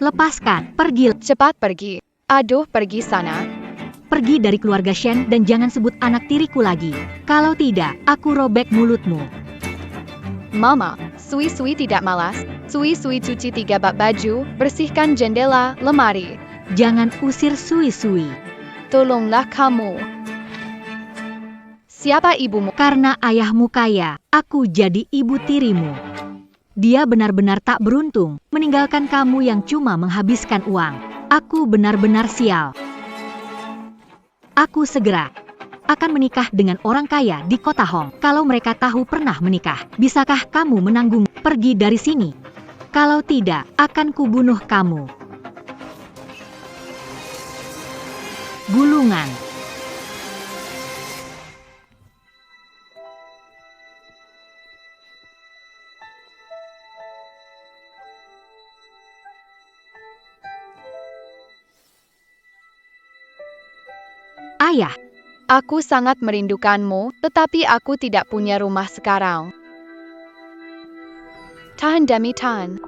Lepaskan, pergi. Cepat pergi. Aduh, pergi sana. Pergi dari keluarga Shen dan jangan sebut anak tiriku lagi. Kalau tidak, aku robek mulutmu. Mama, Sui-Sui tidak malas. Sui-Sui cuci 3 bak baju, bersihkan jendela, lemari. Jangan usir Sui-Sui. Tolonglah kamu. Siapa ibumu? Karena ayahmu kaya, aku jadi ibu tirimu. Dia benar-benar tak beruntung, meninggalkan kamu yang cuma menghabiskan uang. Aku benar-benar sial. Aku segera akan menikah dengan orang kaya di kota Hong. Kalau mereka tahu pernah menikah, bisakah kamu menanggung? Pergi dari sini. Kalau tidak, akan kubunuh kamu. Gulungan. Ayah, Aku sangat merindukanmu, tetapi aku tidak punya rumah sekarang. Tahan demi tahan.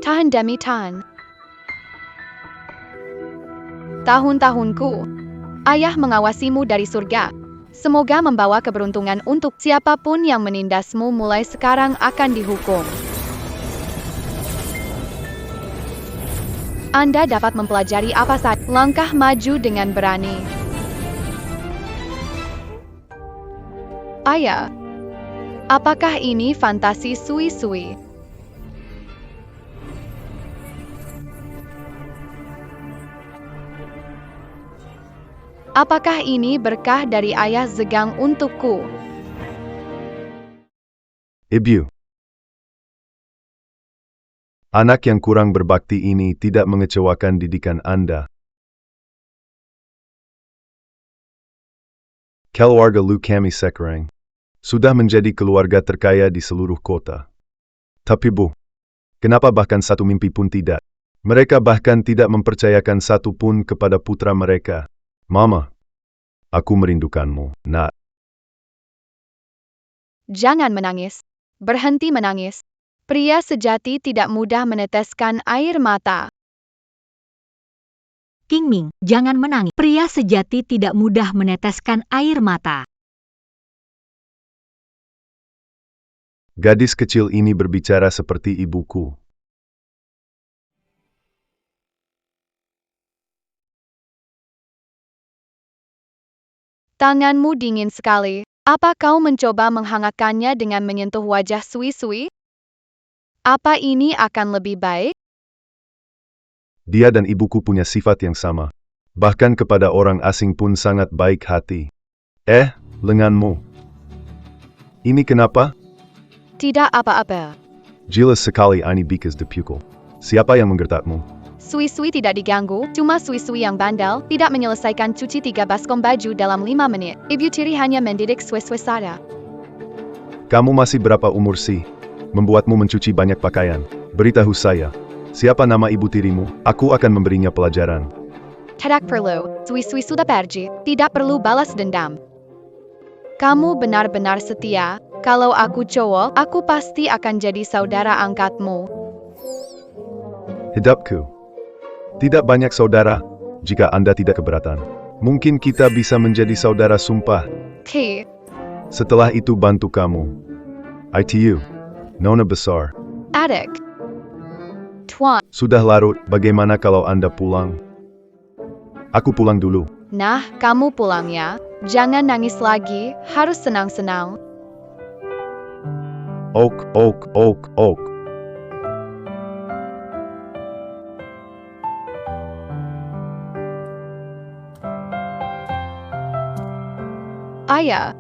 Tahan demi tahan. Tahun-tahunku. Ayah mengawasimu dari surga. Semoga membawa keberuntungan untuk siapapun yang menindasmu mulai sekarang akan dihukum. Anda dapat mempelajari apa saja. Langkah maju dengan berani. Ayah, apakah ini fantasi Sui-Sui? Apakah ini berkah dari ayah Zegang untukku? Ibu. Anak yang kurang berbakti ini tidak mengecewakan didikan Anda. Keluarga Lu Kami sekarang sudah menjadi keluarga terkaya di seluruh kota. Tapi Bu, kenapa bahkan satu mimpi pun tidak? Mereka bahkan tidak mempercayakan satu pun kepada putra mereka. Mama, aku merindukanmu, Nak. Jangan menangis. Berhenti menangis. Pria sejati tidak mudah meneteskan air mata. Qingming, jangan menangis. Pria sejati tidak mudah meneteskan air mata. Gadis kecil ini berbicara seperti ibuku. Tanganmu dingin sekali. Apa kau mencoba menghangatkannya dengan menyentuh wajah Sui-Sui? Apa ini akan lebih baik? Dia dan ibuku punya sifat yang sama. Bahkan kepada orang asing pun sangat baik hati. Lenganmu. Ini kenapa? Tidak apa-apa. Jelas sekali ini bekas dipukul. Siapa yang menggertakmu? Sui-Sui tidak diganggu, cuma Sui-Sui yang bandel, tidak menyelesaikan cuci 3 baskom baju dalam 5 menit. Ibu tiri hanya mendidik Sui-Sui saja. Kamu masih berapa umur sih? Membuatmu mencuci banyak pakaian. Beritahu saya. Siapa nama ibu tirimu? Aku akan memberinya pelajaran. Tidak perlu, Sui-Sui sudah pergi, tidak perlu balas dendam. Kamu benar-benar setia, kalau aku cowok, aku pasti akan jadi saudara angkatmu. Hidupku. Tidak banyak saudara, jika Anda tidak keberatan. Mungkin kita bisa menjadi saudara sumpah. Ki, Setelah itu bantu kamu. ITU. Nona besar. adik. Tuan, Sudah larut, bagaimana kalau Anda pulang? Aku pulang dulu. nah, kamu pulang ya. Jangan nangis lagi, harus senang-senang. Ok. Ayah,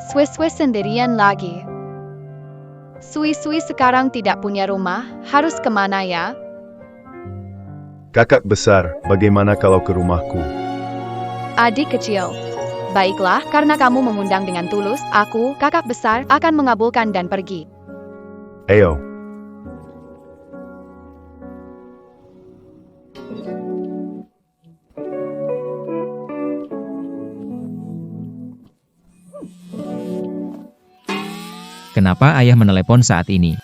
Sui-Sui sendirian lagi. Sui-Sui sekarang tidak punya rumah, harus kemana ya? Kakak besar, bagaimana kalau ke rumahku? Adik kecil. Baiklah, karena kamu mengundang dengan tulus, aku, kakak besar, akan mengabulkan dan pergi. Ayo. Kenapa ayah menelepon saat ini?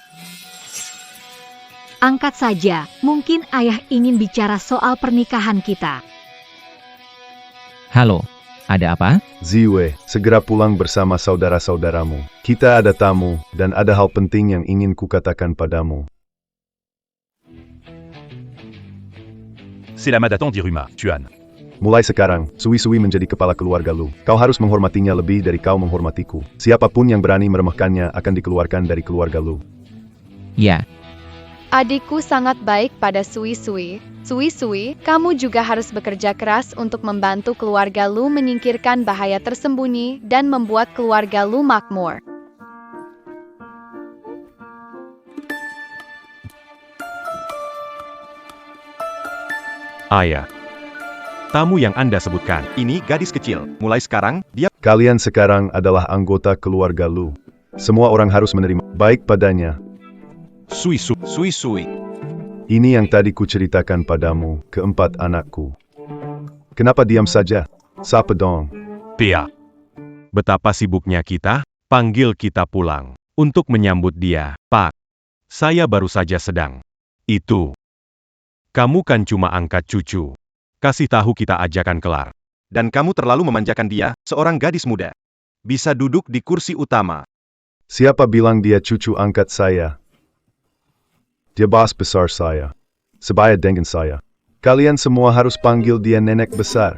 Angkat saja, mungkin ayah ingin bicara soal pernikahan kita. Halo, ada apa? Ziwe, segera pulang bersama saudara-saudaramu. Kita ada tamu, dan ada hal penting yang ingin kukatakan padamu. C'est la madame d'Iruma, Tuan. Mulai sekarang, Sui-Sui menjadi kepala keluarga Lu. Kau harus menghormatinya lebih dari kau menghormatiku. Siapapun yang berani meremehkannya akan dikeluarkan dari keluarga Lu. Ya, Adikku sangat baik pada Sui-Sui. Sui-Sui, kamu juga harus bekerja keras untuk membantu keluarga Lu menyingkirkan bahaya tersembunyi dan membuat keluarga Lu makmur. Ayah. Tamu yang Anda sebutkan, ini gadis kecil. Mulai sekarang, dia Kalian sekarang adalah anggota keluarga Lu. Semua orang harus menerima baik padanya. Sui-Sui. Ini yang tadi kuceritakan padamu, keempat anakku. Kenapa diam saja? Sapa dong. Pia. Betapa sibuknya kita, panggil kita pulang. Untuk menyambut dia, Pak. Saya baru saja sedang. Itu. Kamu kan cuma angkat cucu. Kasih tahu kita ajakan kelar. Dan kamu terlalu memanjakan dia, seorang gadis muda. Bisa duduk di kursi utama. Siapa bilang dia cucu angkat saya? Dia bos besar saya. Sebaya dengan saya. Kalian semua harus panggil dia nenek besar.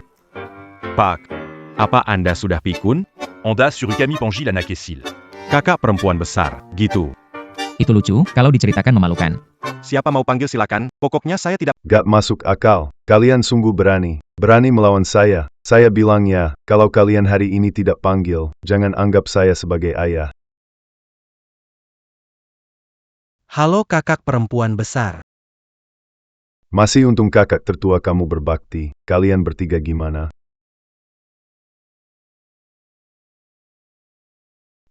Pak. Apa Anda sudah pikun? Onda sur Kami Pangil anak Kesil. Kakak perempuan besar, gitu. itu lucu kalau diceritakan memalukan. Siapa mau panggil silakan, pokoknya saya tidak. Gak masuk akal. Kalian sungguh berani. Berani melawan saya. Saya bilang ya, kalau kalian hari ini tidak panggil, jangan anggap saya sebagai ayah. Halo kakak perempuan besar. Masih untung kakak tertua kamu berbakti. Kalian bertiga gimana?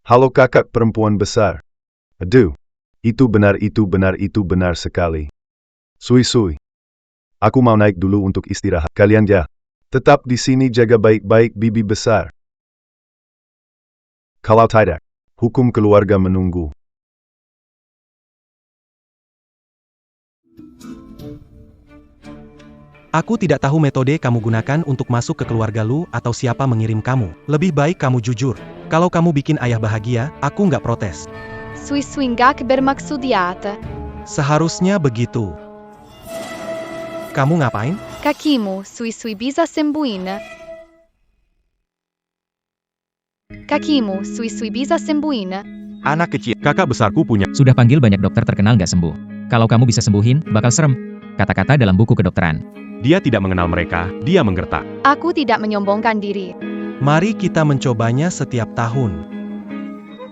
Halo kakak perempuan besar. Aduh. Itu benar sekali. Sui-Sui. Aku mau naik dulu untuk istirahat. Kalian ya. Tetap di sini jaga baik-baik bibi besar. Kalau tidak, hukum keluarga menunggu. Aku tidak tahu metode kamu gunakan untuk masuk ke keluarga Lu atau siapa mengirim kamu. Lebih baik kamu jujur. Kalau kamu bikin ayah bahagia, aku nggak protes. Sui-Sui nggak bermaksud jahat. Seharusnya begitu. Kamu ngapain? Kakimu, Sui-Sui bisa sembuhin. Kakimu, Sui-Sui bisa sembuhin. Anak kecil, kakak besarku punya. Sudah panggil banyak dokter terkenal nggak sembuh. Kalau kamu bisa sembuhin, bakal serem. Kata-kata dalam buku kedokteran. Dia tidak mengenal mereka, dia menggertak. Aku tidak menyombongkan diri. Mari kita mencobanya setiap tahun.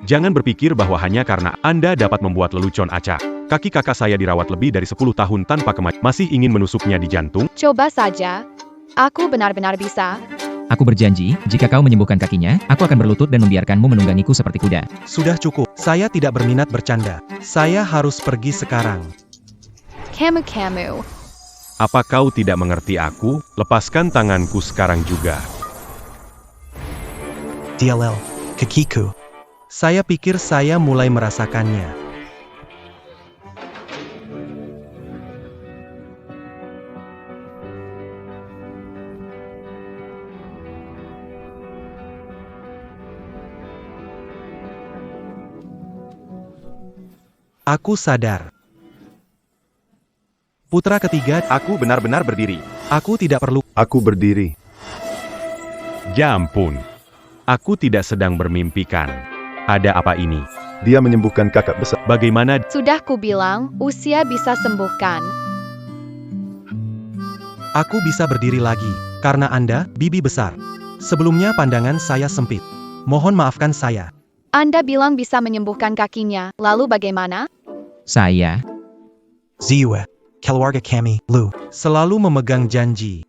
Jangan berpikir bahwa hanya karena Anda dapat membuat lelucon acak. Kaki kakak saya dirawat lebih dari 10 tahun tanpa kemajuan. Masih ingin menusuknya di jantung? Coba saja. Aku benar-benar bisa. Aku berjanji, jika kau menyembuhkan kakinya, aku akan berlutut dan membiarkanmu menunggangiku seperti kuda. Sudah cukup. Saya tidak berminat bercanda. Saya harus pergi sekarang. Kamu. Apa kau tidak mengerti aku? Lepaskan tanganku sekarang juga. DLL, kakiku. Saya pikir saya mulai merasakannya. Aku sadar. Putra ketiga, Aku benar-benar berdiri. aku tidak perlu. Aku berdiri. Ya ampun. Aku tidak sedang bermimpikan. Ada apa ini? Dia menyembuhkan kakak besar. Bagaimana? Sudah kubilang, usia bisa sembuhkan. Aku bisa berdiri lagi, karena Anda, bibi besar. Sebelumnya pandangan saya sempit. Mohon maafkan saya. Anda bilang bisa menyembuhkan kakinya, lalu bagaimana? Saya, Ziwa, keluarga kami, Lu, selalu memegang janji.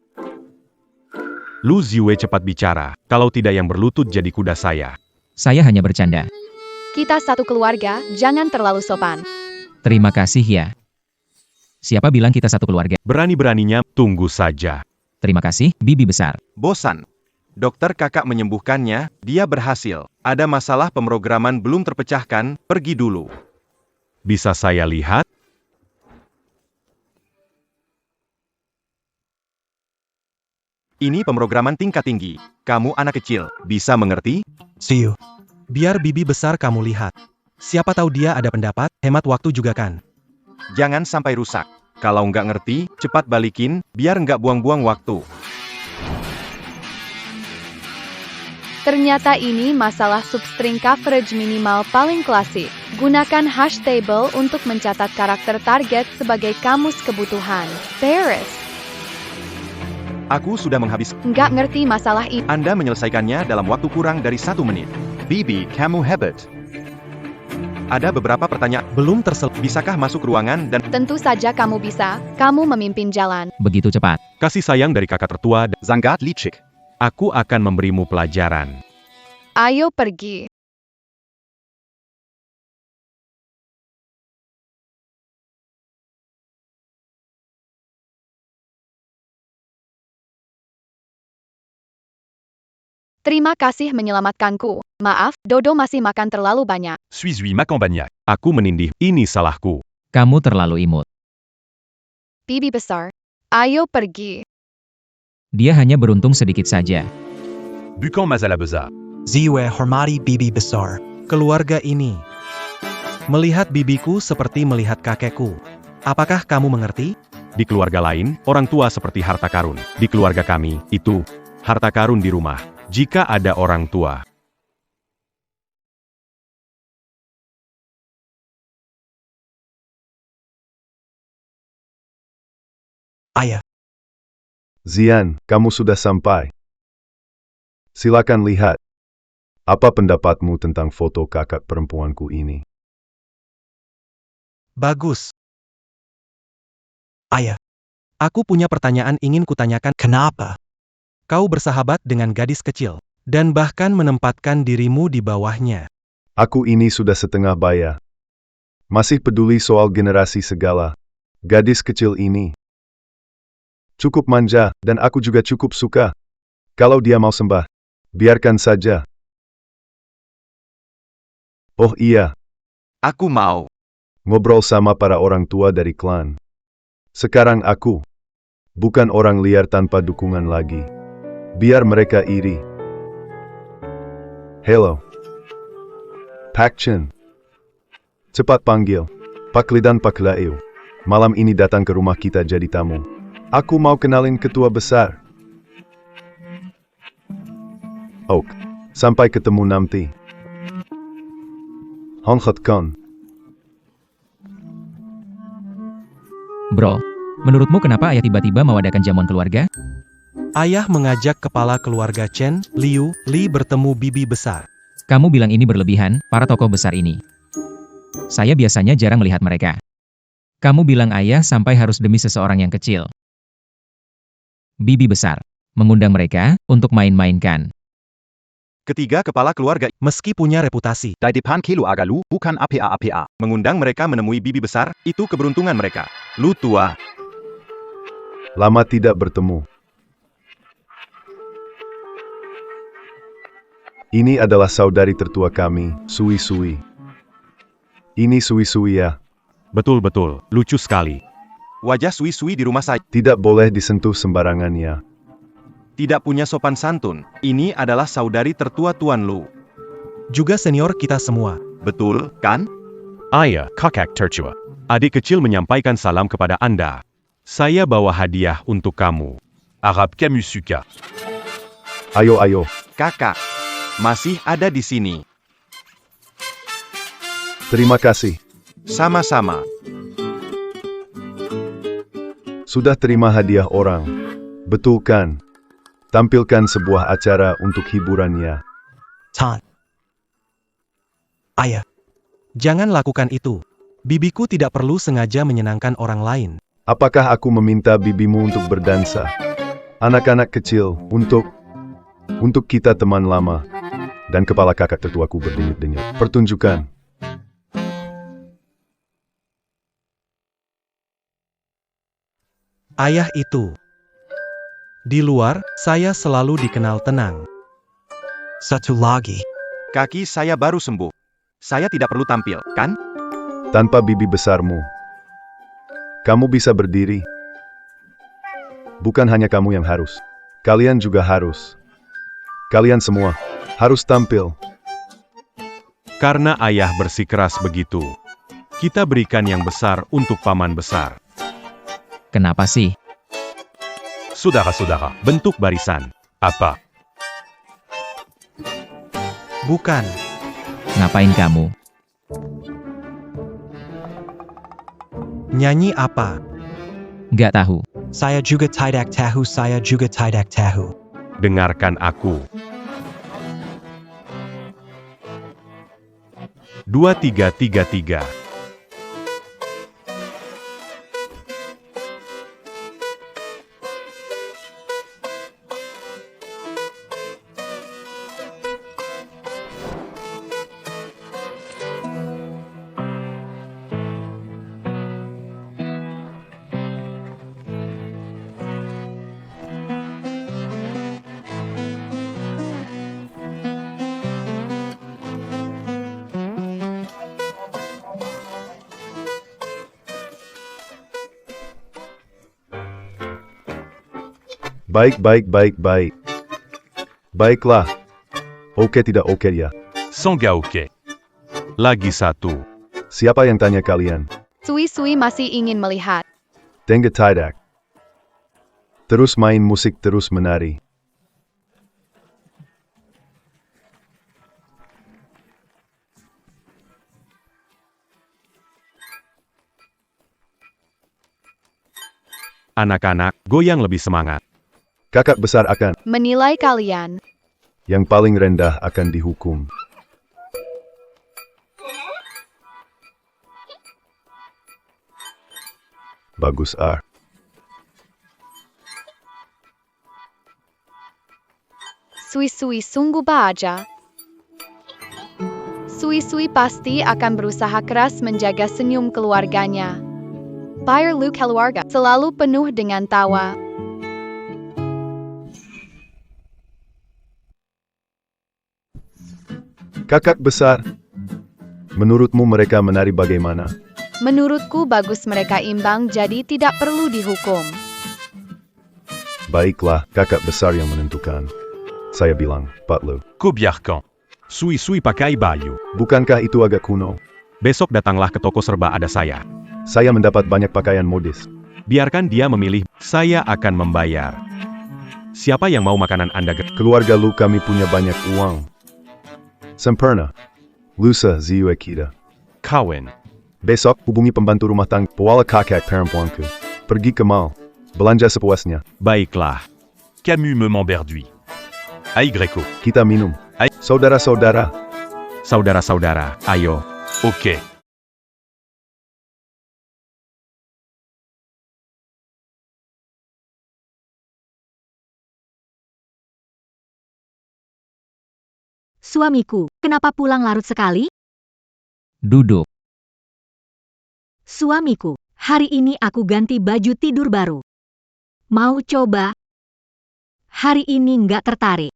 Lu Ziwe cepat bicara. Kalau tidak yang berlutut jadi kuda saya. saya hanya bercanda. Kita satu keluarga, jangan terlalu sopan. Terima kasih ya. Siapa bilang kita satu keluarga? Berani-beraninya, tunggu saja. Terima kasih, bibi besar. Bosan. Dokter kakak menyembuhkannya, dia berhasil. Ada masalah pemrograman belum terpecahkan, pergi dulu. Bisa saya lihat? Ini pemrograman tingkat tinggi. Kamu anak kecil, bisa mengerti? See you. Biar bibi besar kamu lihat. Siapa tahu dia ada pendapat, hemat waktu juga kan. Jangan sampai rusak. Kalau nggak ngerti, cepat balikin, biar nggak buang-buang waktu. Ternyata ini masalah substring coverage minimal paling klasik. Gunakan hash table untuk mencatat karakter target sebagai kamus kebutuhan. Paris. Aku sudah menghabis. Nggak ngerti masalah ini. Anda menyelesaikannya dalam waktu kurang dari 1 menit. Bibi, kamu hebat. Ada beberapa pertanyaan. Belum terselesai. Bisakah masuk ruangan dan Tentu saja kamu bisa. Kamu memimpin jalan. Begitu cepat. kasih sayang dari kakak tertua dan Zangat licik. Aku akan memberimu pelajaran. Ayo pergi. Terima kasih menyelamatkanku. Maaf, Dodo masih makan terlalu banyak. Suis-lui makan banyak. Aku menindih, ini salahku. Kamu terlalu imut. Bibi besar. Ayo pergi. Dia hanya beruntung sedikit saja. Bukan masalah besar. Ziwe hormati bibi besar. Keluarga ini. Melihat bibiku seperti melihat kakekku. Apakah kamu mengerti? Di keluarga lain, orang tua seperti harta karun. Di keluarga kami, itu harta karun di rumah. Jika ada orang tua. Ayah. Zian, kamu sudah sampai. Silakan lihat. Apa pendapatmu tentang foto kakak perempuanku ini? Bagus. Ayah. Aku punya pertanyaan ingin kutanyakan. Kenapa? Kau bersahabat dengan gadis kecil, dan bahkan menempatkan dirimu di bawahnya. Aku ini sudah setengah baya. Masih peduli soal generasi segala. Gadis kecil ini cukup manja, dan aku juga cukup suka. Kalau dia mau sembah, biarkan saja. Oh iya, Aku mau. ngobrol sama para orang tua dari klan. Sekarang aku bukan orang liar tanpa dukungan lagi. Biar mereka iri. Hello. Pak Chen. Cepat panggil Pak Li dan Pak Laeu. Malam ini datang ke rumah kita jadi tamu. Aku mau kenalin ketua besar. Ok. Sampai ketemu nanti. Hong Kon. Bro, menurutmu kenapa ayah tiba-tiba mau adakan jamuan keluarga? Ayah mengajak kepala keluarga Chen, Liu, Li bertemu bibi besar. Kamu bilang ini berlebihan, para tokoh besar ini. Saya biasanya jarang melihat mereka. Kamu bilang ayah sampai harus demi seseorang yang kecil. Bibi besar. Mengundang mereka untuk main-mainkan. Ketiga kepala keluarga. Meski punya reputasi, Di depan Kelu Agalu, bukan APA. Mengundang mereka menemui bibi besar, itu keberuntungan mereka. Lu tua. Lama tidak bertemu. Ini adalah saudari tertua kami, Sui Sui. Ini Sui Sui ya. Betul-betul, lucu sekali. Wajah Sui-Sui di rumah saya. Tidak boleh disentuh sembarangan ya. Tidak punya sopan santun. Ini adalah saudari tertua Tuan Lu. juga senior kita semua. Betul, kan? Ayah, kakak tertua. Adik kecil menyampaikan salam kepada Anda. Saya bawa hadiah untuk kamu. Arab kamu suka. Ayo. Kakak, masih ada di sini. Terima kasih. Sama-sama. Sudah terima hadiah orang. Betul kan? Tampilkan sebuah acara untuk hiburannya. Tan. Ayah. Jangan lakukan itu. Bibiku tidak perlu sengaja menyenangkan orang lain. Apakah aku meminta bibimu untuk berdansa? Anak-anak kecil, untuk kita teman lama. Dan kepala kakak tertuaku berdenyut-denyut. Pertunjukan. Ayah itu. Di luar, saya selalu dikenal tenang. Satu lagi. Kaki saya baru sembuh. Saya tidak perlu tampil, kan? Tanpa bibi besarmu, kamu bisa berdiri. Bukan hanya kamu yang harus. Kalian juga harus. Kalian semua harus tampil. Karena ayah bersikeras begitu, kita berikan yang besar untuk paman besar. Kenapa sih? Saudara-saudara, bentuk barisan. Apa? Bukan. Ngapain kamu? Nyanyi apa? Nggak tahu. Saya juga tidak tahu, saya juga tidak tahu. Dengarkan aku. 2-3-3-3. Baik. Baiklah. Oke tidak oke ya. Sangga oke. Lagi satu. Siapa yang tanya kalian? Sui-sui masih ingin melihat. Tengah tidak. Terus main musik, terus menari. Anak-anak, goyang lebih semangat. Kakak besar akan, Menilai kalian. yang paling rendah akan dihukum. Bagus, R. Sui-sui sungguh bahagia. Sui-sui pasti akan berusaha keras menjaga senyum keluarganya. Biar Lu keluarga selalu penuh dengan tawa. Kakak besar, menurutmu mereka menari bagaimana? Menurutku bagus mereka imbang jadi tidak perlu dihukum. Baiklah, kakak besar yang menentukan. Saya bilang, Patlu. Kubiarkan. Sui-sui pakai baju. Bukankah itu agak kuno? Besok datanglah ke toko serba ada saya. Saya mendapat banyak pakaian modis. Biarkan dia memilih, saya akan membayar. Siapa yang mau makanan Anda? Keluarga Lu kami punya banyak uang. Sempurna. Lusa ziue kita. Kawan. Besok hubungi pembantu rumah tangga Pawala kakak perempuanku. Pergi ke mall. Belanja sepuasnya. Baiklah. Camus me m'emberdui. Ai Greco. Kita minum. Saudara-saudara. Saudara-saudara, ayo. Oke. Suamiku, kenapa pulang larut sekali? Duduk. Suamiku, hari ini aku ganti baju tidur baru. Mau coba? Hari ini nggak tertarik.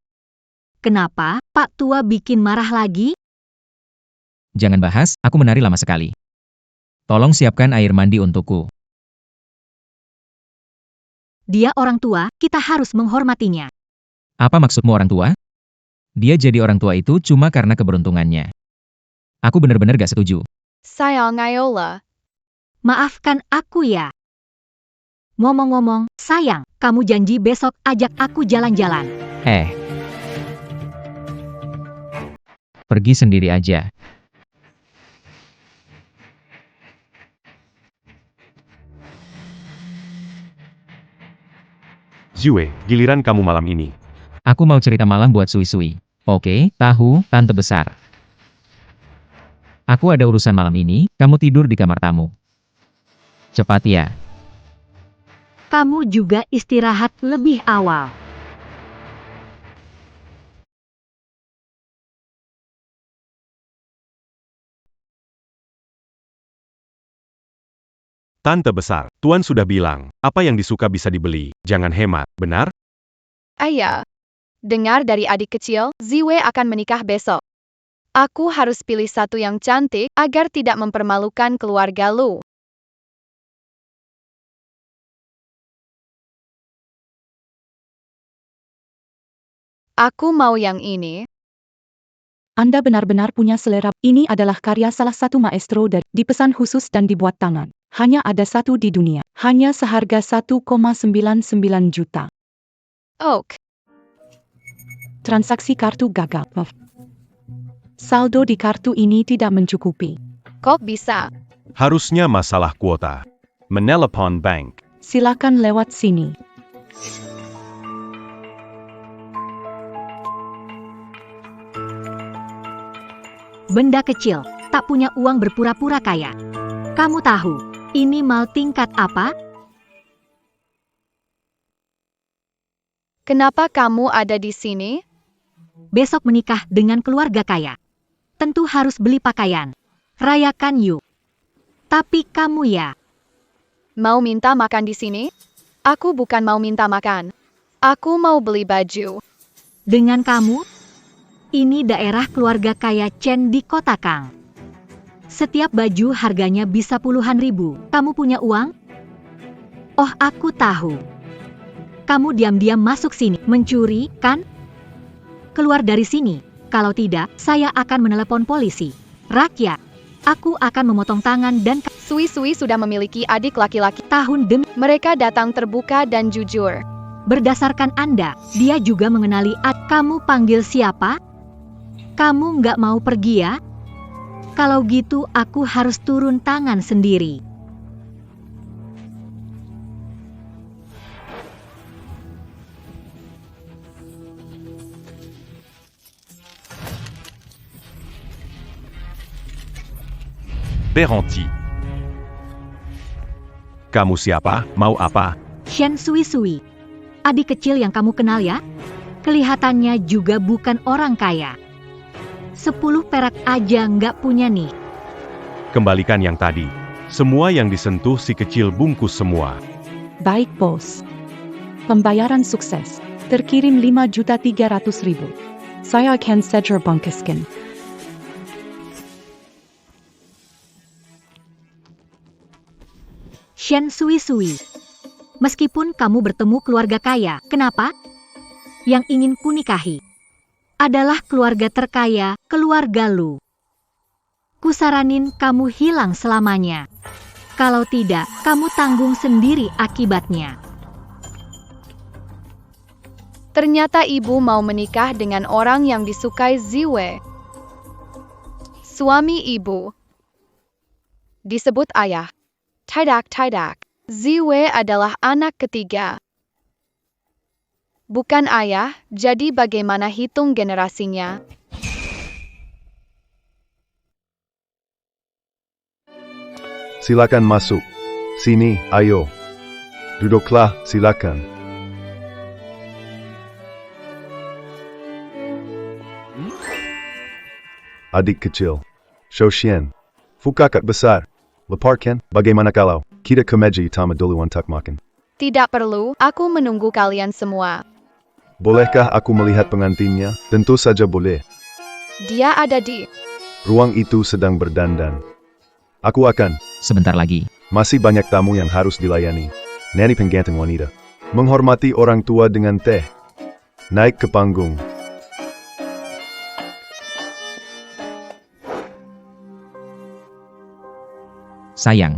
Kenapa, Pak Tua bikin marah lagi? Jangan bahas, aku menari lama sekali. Tolong siapkan air mandi untukku. Dia orang tua, kita harus menghormatinya. Apa maksudmu orang tua? Dia jadi orang tua itu cuma karena keberuntungannya. Aku benar-benar gak setuju. Sayang Ayola. Maafkan aku ya. Ngomong-ngomong, sayang, kamu janji besok ajak aku jalan-jalan. Pergi sendiri aja. Zue, giliran kamu malam ini. Aku mau cerita malam buat Sui-sui. Oke, tahu, tante besar. Aku ada urusan malam ini, kamu tidur di kamar tamu. Cepat ya. Kamu juga istirahat lebih awal. Tante besar, Tuan sudah bilang, apa yang disuka bisa dibeli, jangan hemat, benar? Ayah. Dengar dari adik kecil, Ziwe akan menikah besok. Aku harus pilih satu yang cantik agar tidak mempermalukan keluarga Lu. Aku mau yang ini. Anda benar-benar punya selera. Ini adalah karya salah satu maestro dan dipesan khusus dan dibuat tangan. Hanya ada satu di dunia. Hanya seharga 1,99 juta. Oak. Transaksi kartu gagal. Saldo di kartu ini tidak mencukupi. Kok bisa? Harusnya masalah kuota. Menelepon bank. Silakan lewat sini. Benda kecil, tak punya uang berpura-pura kaya. Kamu tahu, ini mal tingkat apa? Kenapa kamu ada di sini? Besok menikah dengan keluarga kaya. Tentu harus beli pakaian. Rayakan yuk. Tapi kamu ya, Mau minta makan di sini? Aku bukan mau minta makan. Aku mau beli baju. dengan kamu? Ini daerah keluarga kaya Chen di kota Kang. Setiap baju harganya bisa puluhan ribu. Kamu punya uang? Oh, aku tahu. Kamu diam-diam masuk sini, mencuri, kan? Keluar dari sini. Kalau tidak, saya akan menelepon polisi. Rakyat, aku akan memotong tangan dan Sui-Sui sudah memiliki adik laki-laki. tahun demi Mereka datang terbuka dan jujur. berdasarkan Anda. Dia juga mengenali kamu panggil siapa? Kamu nggak mau pergi ya? Kalau gitu aku harus turun tangan sendiri. Berhenti. Kamu siapa? Mau apa? Shen Sui-Sui. Adik kecil yang kamu kenal ya? Kelihatannya juga bukan orang kaya. 10 perak aja nggak punya nih. Kembalikan yang tadi. Semua yang disentuh si kecil bungkus semua. Baik, bos. Pembayaran sukses. Terkirim 5.300.000. Saya akan segera bangkitkan. Shen Sui-Sui. Meskipun kamu bertemu keluarga kaya, kenapa? Yang ingin kunikahi adalah keluarga terkaya, keluarga Lu. Kusaranin kamu hilang selamanya. Kalau tidak, kamu tanggung sendiri akibatnya. Ternyata ibu mau menikah dengan orang yang disukai Ziwei. Suami ibu disebut ayah. Tidak. Ziwei adalah anak ketiga. Bukan ayah, jadi bagaimana hitung generasinya? Silakan masuk. Sini, ayo. Duduklah, silakan. Adik kecil. Shoshian. Fukakat besar. Leparkan, bagaimana kalau kita ke meja utama dulu untuk makan? Tidak perlu, aku menunggu kalian semua. Bolehkah aku melihat pengantinnya? Tentu saja boleh. Dia ada di Ruang itu sedang berdandan. Aku akan. Sebentar lagi. Masih banyak tamu yang harus dilayani. Nani penggantin wanita. Menghormati orang tua dengan teh. Naik ke panggung. Sayang.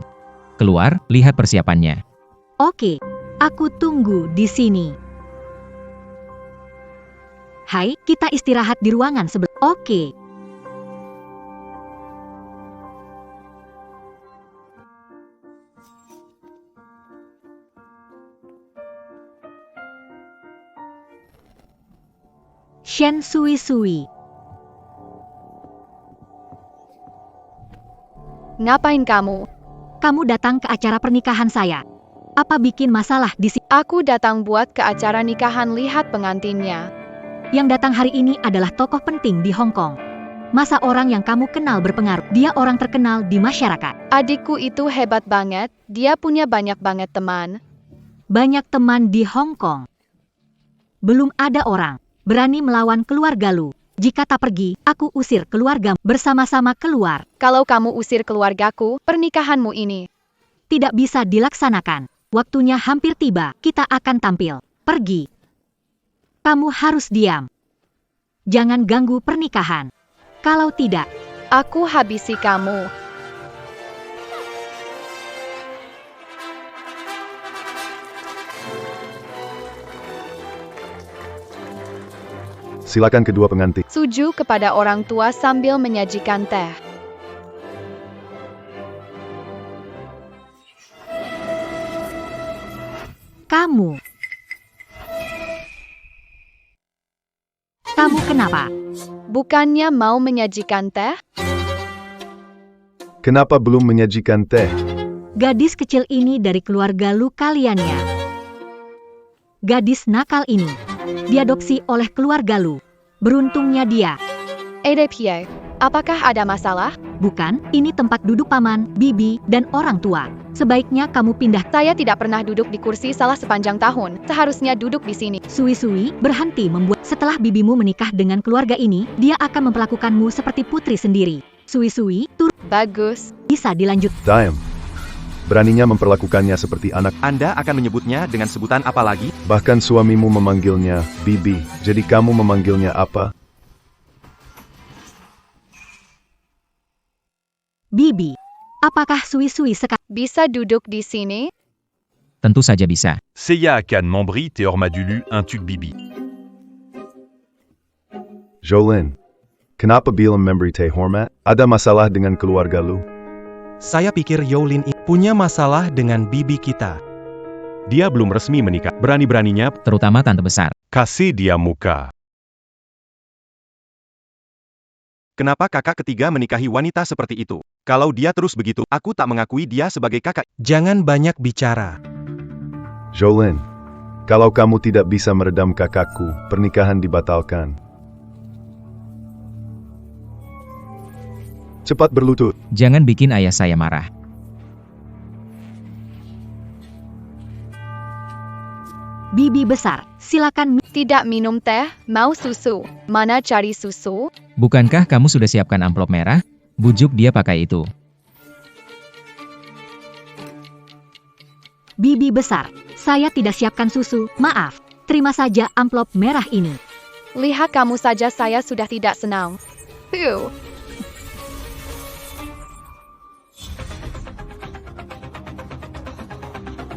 Keluar, lihat persiapannya. Oke, aku tunggu di sini. Hai, kita istirahat di ruangan sebelah. Oke. Shen Sui-Sui. Ngapain kamu? Kamu datang ke acara pernikahan saya. Apa bikin masalah di sini? Aku datang buat ke acara nikahan, lihat pengantinnya. Yang datang hari ini adalah tokoh penting di Hong Kong. Masa orang yang kamu kenal berpengaruh? Dia orang terkenal di masyarakat. Adikku itu hebat banget, dia punya banyak banget teman. Banyak teman di Hong Kong. Belum ada orang berani melawan keluarga Lu. Jika tak pergi, aku usir keluarga bersama-sama keluar. Kalau kamu usir keluargaku, pernikahanmu ini Tidak bisa dilaksanakan. Waktunya hampir tiba, kita akan tampil. Pergi. Kamu harus diam. Jangan ganggu pernikahan. Kalau tidak, Aku habisi kamu. Silakan kedua pengantin. Suju kepada orang tua sambil menyajikan teh. kamu. Kamu kenapa? Bukannya mau menyajikan teh? Kenapa belum menyajikan teh? Gadis kecil ini dari keluarga Lu kaliannya. Gadis nakal ini diadopsi oleh keluarga Lu. Beruntungnya dia. Pie, apakah ada masalah? Bukan, ini tempat duduk paman, bibi, dan orang tua. Sebaiknya kamu pindah. Saya tidak pernah duduk di kursi salah sepanjang tahun. Seharusnya duduk di sini. Sui-sui berhenti membuat. Setelah bibimu menikah dengan keluarga ini, dia akan memperlakukanmu seperti putri sendiri. Sui-sui, Bagus. bisa dilanjut. Diam. Beraninya memperlakukannya seperti anak. Anda akan menyebutnya dengan sebutan apa lagi? Bahkan suamimu memanggilnya Bibi. Jadi kamu memanggilnya apa? Bibi. Apakah Sui-sui sekarang? Bisa duduk di sini? Tentu saja bisa. Seiya akan memberi Teorma dulu un tube bibi. Jolin. Kenapa belum memberi teh hormat? Ada masalah dengan keluarga Lu? Saya pikir Yolin ini punya masalah dengan bibi kita. Dia belum resmi menikah. Berani-beraninya Terutama tante besar. kasih dia muka. Kenapa kakak ketiga menikahi wanita seperti itu? Kalau dia terus begitu, aku tak mengakui dia sebagai kakak. Jangan banyak bicara. Jolin. Kalau kamu tidak bisa meredam kakakku, pernikahan dibatalkan. Cepat berlutut. Jangan bikin ayah saya marah. Bibi besar, silakan. Tidak minum teh, mau susu. Mana cari susu? Bukankah kamu sudah siapkan amplop merah? Bujuk dia pakai itu. Bibi besar, saya tidak siapkan susu, maaf. Terima saja amplop merah ini. Lihat kamu saja saya sudah tidak senang.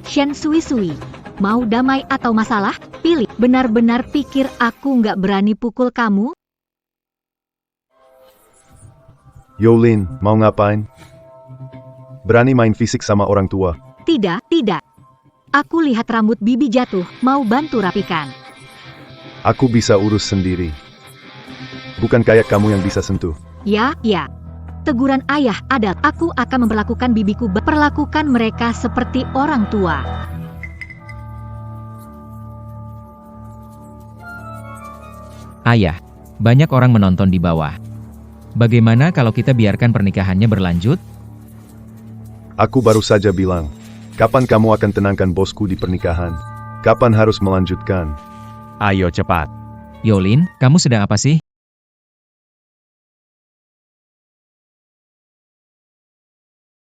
Shen Sui-sui, mau damai atau masalah? Pilih. Benar-benar pikir aku nggak berani pukul kamu? Yolin, mau ngapain? Berani main fisik sama orang tua? Tidak, tidak. Aku lihat rambut bibi jatuh, mau bantu rapikan. Aku bisa urus sendiri. Bukan kayak kamu yang bisa sentuh. Ya, ya. Teguran ayah adalah aku akan memperlakukan bibiku. Perlakukan mereka seperti orang tua. Ayah, banyak orang menonton di bawah. Bagaimana kalau kita biarkan pernikahannya berlanjut? Aku baru saja bilang. Kapan kamu akan tenangkan bosku di pernikahan? Kapan harus melanjutkan? Ayo cepat. Yolin, kamu sedang apa sih?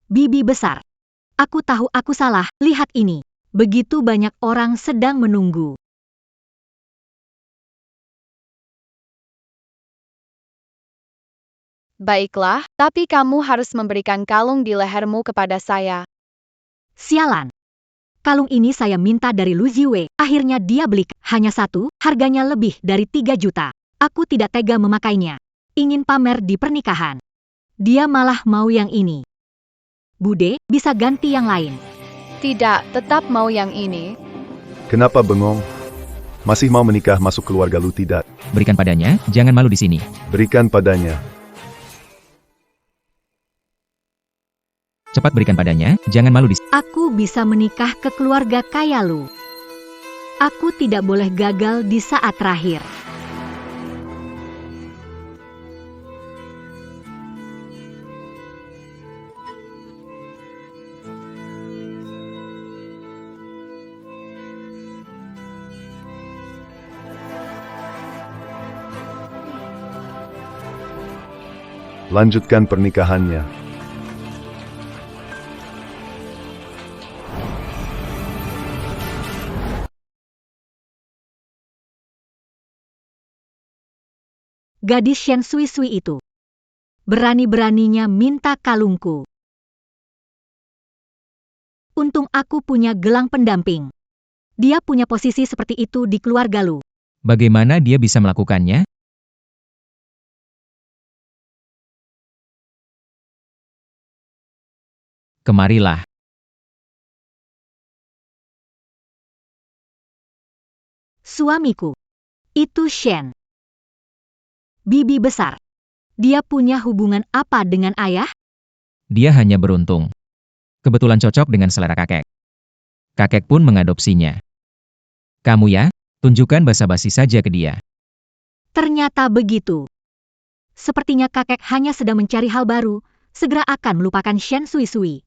Bibi besar. Aku tahu aku salah, lihat ini. Begitu banyak orang sedang menunggu. Baiklah, tapi kamu harus memberikan kalung di lehermu kepada saya. Sialan. Kalung ini saya minta dari Lu Ziwei. Akhirnya dia beli. Hanya satu, harganya lebih dari 3 juta. Aku tidak tega memakainya. Ingin pamer di pernikahan. Dia malah mau yang ini. Bude, bisa ganti yang lain. Tidak, tetap mau yang ini. Kenapa bengong? Masih mau menikah masuk keluarga Lu tidak? Berikan padanya, jangan malu di sini. Berikan padanya. Cepat berikan padanya, jangan malu di sini. Aku bisa menikah ke keluarga kaya Lu. Aku tidak boleh gagal di saat terakhir. Lanjutkan pernikahannya. gadis Shen Sui Sui itu. Berani-beraninya minta kalungku. Untung aku punya gelang pendamping. Dia punya posisi seperti itu di keluarga Lu. Bagaimana dia bisa melakukannya? Kemarilah. Suamiku. Itu Shen. Bibi besar. Dia punya hubungan apa dengan ayah? Dia hanya beruntung. Kebetulan cocok dengan selera kakek. Kakek pun mengadopsinya. Kamu ya, tunjukkan basa-basi saja ke dia. Ternyata begitu. Sepertinya kakek hanya sedang mencari hal baru, segera akan melupakan Shen Sui Sui.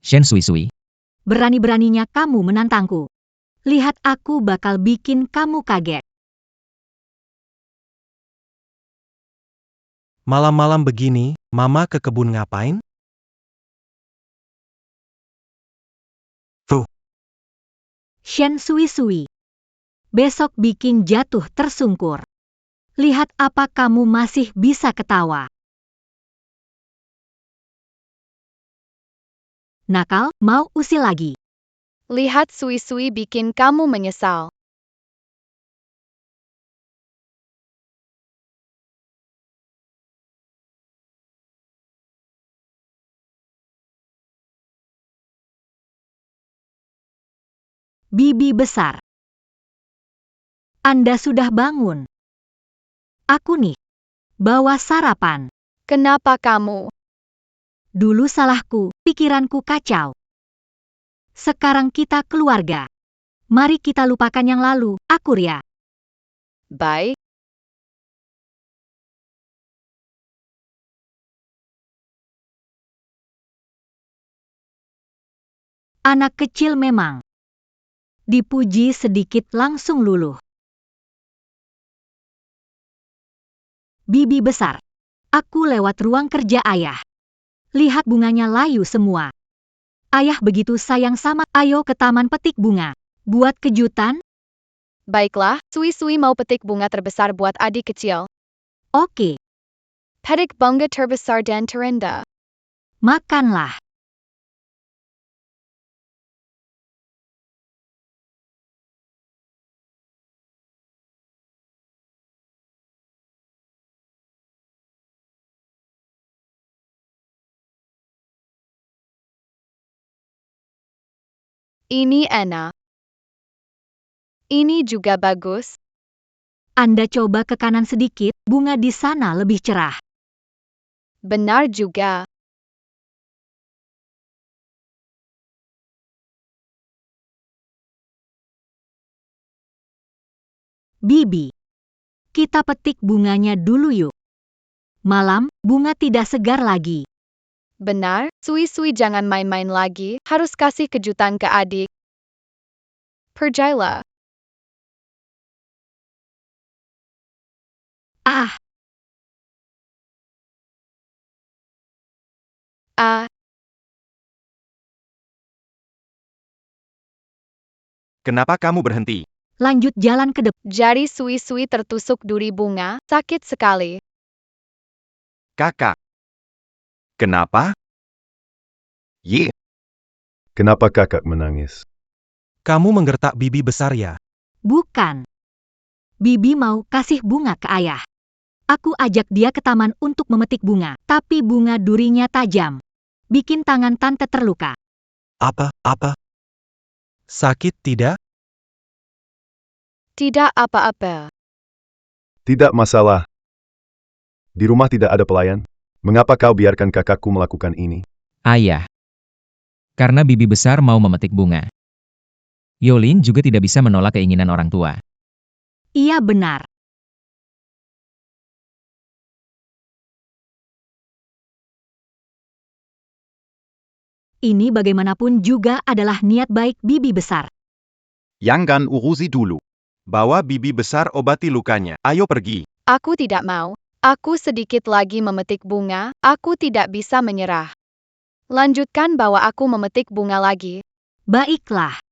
Shen Sui Sui. Berani-beraninya kamu menantangku. Lihat aku bakal bikin kamu kaget. Malam-malam begini, Mama ke kebun ngapain? Shen Sui Sui. Besok bikin jatuh tersungkur. Lihat apa kamu masih bisa ketawa. Nakal, mau usil lagi. Lihat Sui Sui bikin kamu menyesal. Bibi besar. Anda sudah bangun. Aku nih. Bawa sarapan. Kenapa kamu? Dulu salahku, pikiranku kacau. Sekarang kita keluarga. Mari kita lupakan yang lalu, aku Ria. Baik. Anak kecil memang. Dipuji sedikit langsung luluh. Bibi besar. Aku lewat ruang kerja ayah. Lihat bunganya layu semua. Ayah begitu sayang sama, ayo ke taman petik bunga. Buat kejutan? Baiklah, Sui Sui mau petik bunga terbesar buat adik kecil. Oke, Petik bunga terbesar dan terendah. makanlah. Ini enak. Ini juga bagus. Anda coba ke kanan sedikit, bunga di sana lebih cerah. Benar juga. Bibi. Kita petik bunganya dulu yuk. Malam, bunga tidak segar lagi. Benar, Sui Sui jangan main-main lagi, harus kasih kejutan ke adik. Pergilah. Ah, Ah, Kenapa kamu berhenti? lanjut jalan ke depan. jari Sui Sui tertusuk duri bunga, sakit sekali. Kakak. Kenapa? Kenapa kakak menangis? Kamu menggertak bibi besar ya? Bukan. Bibi mau kasih bunga ke ayah. Aku ajak dia ke taman untuk memetik bunga, tapi bunga durinya tajam. Bikin tangan tante terluka. Apa? Sakit tidak? Tidak apa-apa. Tidak masalah. Di rumah tidak ada pelayan. Mengapa kau biarkan kakakku melakukan ini? Ayah. Karena bibi besar mau memetik bunga. Yolin juga tidak bisa menolak keinginan orang tua. Iya benar. Ini bagaimanapun juga adalah niat baik bibi besar. Jangan urusi dulu. Bawa bibi besar obati lukanya. Ayo pergi. Aku tidak mau. Aku sedikit lagi memetik bunga, aku tidak bisa menyerah. Lanjutkan bawa aku memetik bunga lagi. Baiklah.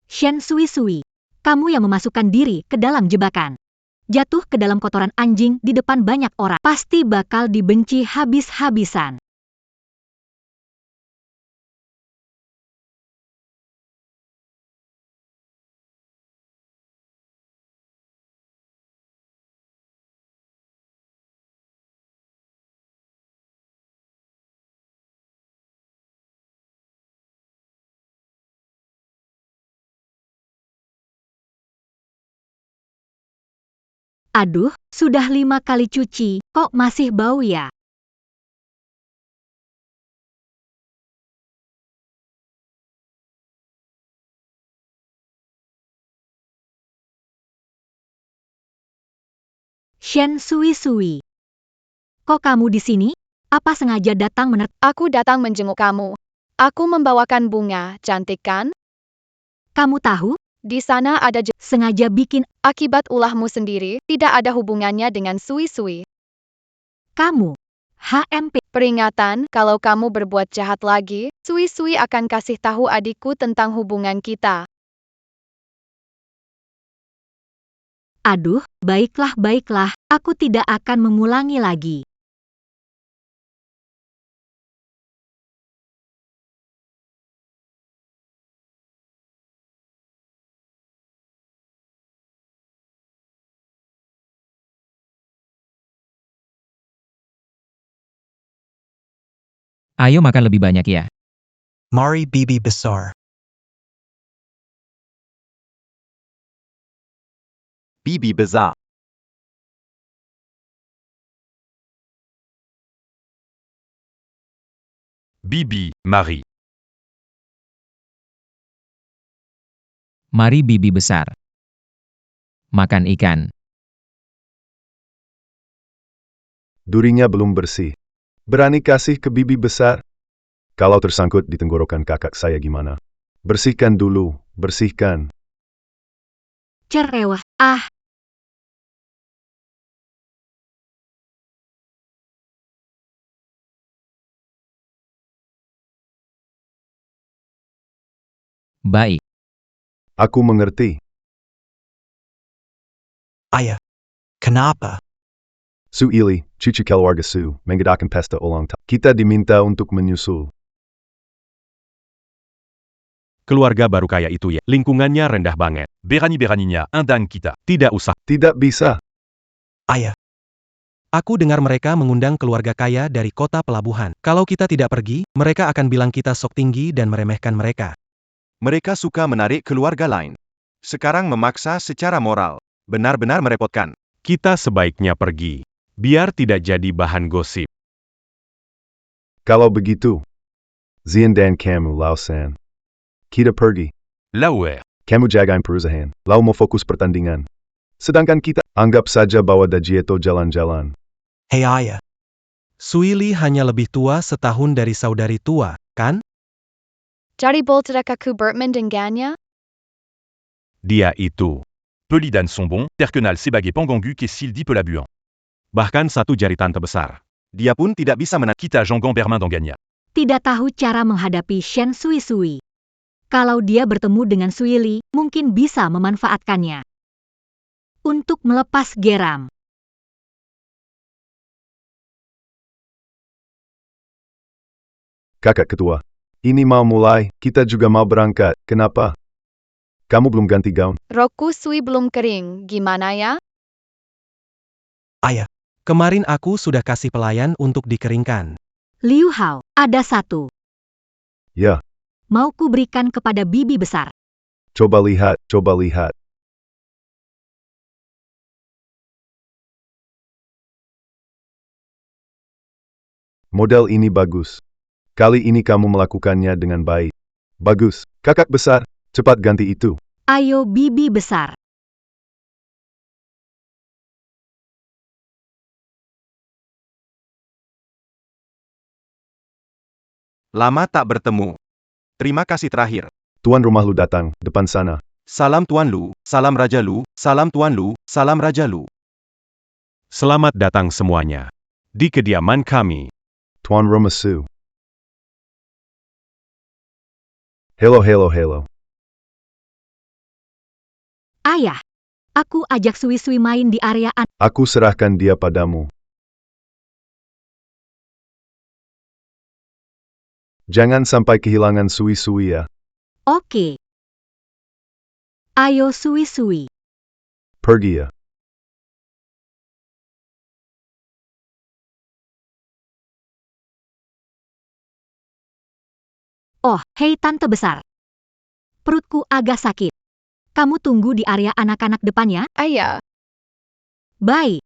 Shen Sui Sui. Kamu yang memasukkan diri ke dalam jebakan. Jatuh ke dalam kotoran anjing di depan banyak orang. Pasti bakal dibenci habis-habisan. Aduh, sudah 5 kali cuci, kok masih bau ya? Shen Sui. Kok kamu di sini? Apa sengaja datang Aku datang menjenguk kamu. Aku membawakan bunga, cantik kan? Kamu tahu? Di sana ada Sengaja bikin akibat ulahmu sendiri, tidak ada hubungannya dengan Sui. kamu. HMP. Peringatan, kalau kamu berbuat jahat lagi, Sui akan kasih tahu adikku tentang hubungan kita. Aduh, baiklah, aku tidak akan mengulangi lagi. Ayo makan lebih banyak ya. Mari bibi besar. Bibi besar. Bibi, mari. Mari bibi besar. Makan ikan. Durinya belum bersih. Berani kasih ke bibi besar? Kalau tersangkut di tenggorokan kakak saya gimana? Bersihkan dulu, bersihkan. Cerewah, Baik. Aku mengerti. Ayah. Kenapa? Su Ili, cucu keluarga Su, mengadakan pesta ulang tahun. Kita diminta untuk menyusul. Keluarga baru kaya itu ya, lingkungannya rendah banget. Berani-beraninya, undang kita. Tidak usah. Tidak bisa. Ayah. Aku dengar mereka mengundang keluarga kaya dari kota pelabuhan. Kalau kita tidak pergi, mereka akan bilang kita sok tinggi dan meremehkan mereka. Mereka suka menarik keluarga lain. Sekarang memaksa secara moral. Benar-benar merepotkan. Kita sebaiknya pergi. Biar tidak jadi bahan gosip. Kalau begitu, Zian dan kamu Lausan. Kita pergi. Lauer. Kamu jagain perusahaan. Lau mau fokus pertandingan. Sedangkan kita, anggap saja bawa Dajieto jalan-jalan. Hei ayah. Suili hanya lebih tua setahun dari saudari tua, kan? Dari Bolterakaku Bertman dengannya? Dia itu. Peli dan Sombong, terkenal sebagai penganggu kesil di pelabuhan. Bahkan satu jari tante besar. Dia pun tidak bisa Kita Jean-Gon Berman dengannya. tidak tahu cara menghadapi Shen Sui. Kalau dia bertemu dengan Suili, mungkin bisa memanfaatkannya. Untuk melepas geram. Kakak ketua. Ini mau mulai, kita juga mau berangkat. Kenapa? Kamu belum ganti gaun? Roku Sui belum kering, gimana ya? Ayah. Kemarin aku sudah kasih pelayan untuk dikeringkan. Liu Hao, ada satu. Ya, Mau ku berikan kepada bibi besar. coba lihat, coba lihat. Model ini bagus. Kali ini kamu melakukannya dengan baik. Bagus, kakak besar, cepat ganti itu. Ayo bibi besar. lama tak bertemu. Terima kasih terakhir. Tuan rumah lu datang, depan sana. Salam Tuan Lu, salam Raja Lu, salam Tuan Lu, salam Raja Lu. Selamat datang semuanya. Di kediaman kami. Tuan rumah Su. Hello. Ayah, aku ajak Sui-Sui main di area Aku serahkan dia padamu. Jangan sampai kehilangan Sui-Sui ya. Oke. Ayo Sui-Sui. Pergi ya. Oh, hei tante besar. Perutku agak sakit. Kamu tunggu di area anak-anak depannya? Ayah, Baik.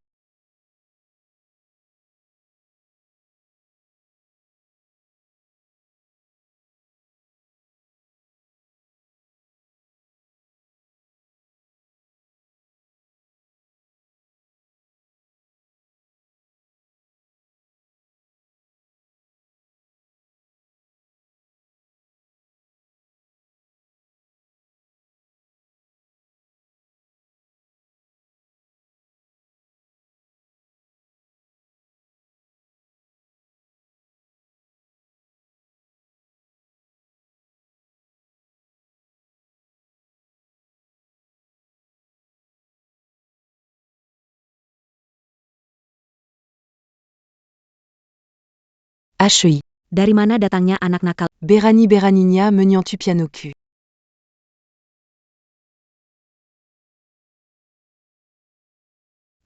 HEI. Dari mana datangnya anak nakal? Berani Beraninya menyentuh pianoku.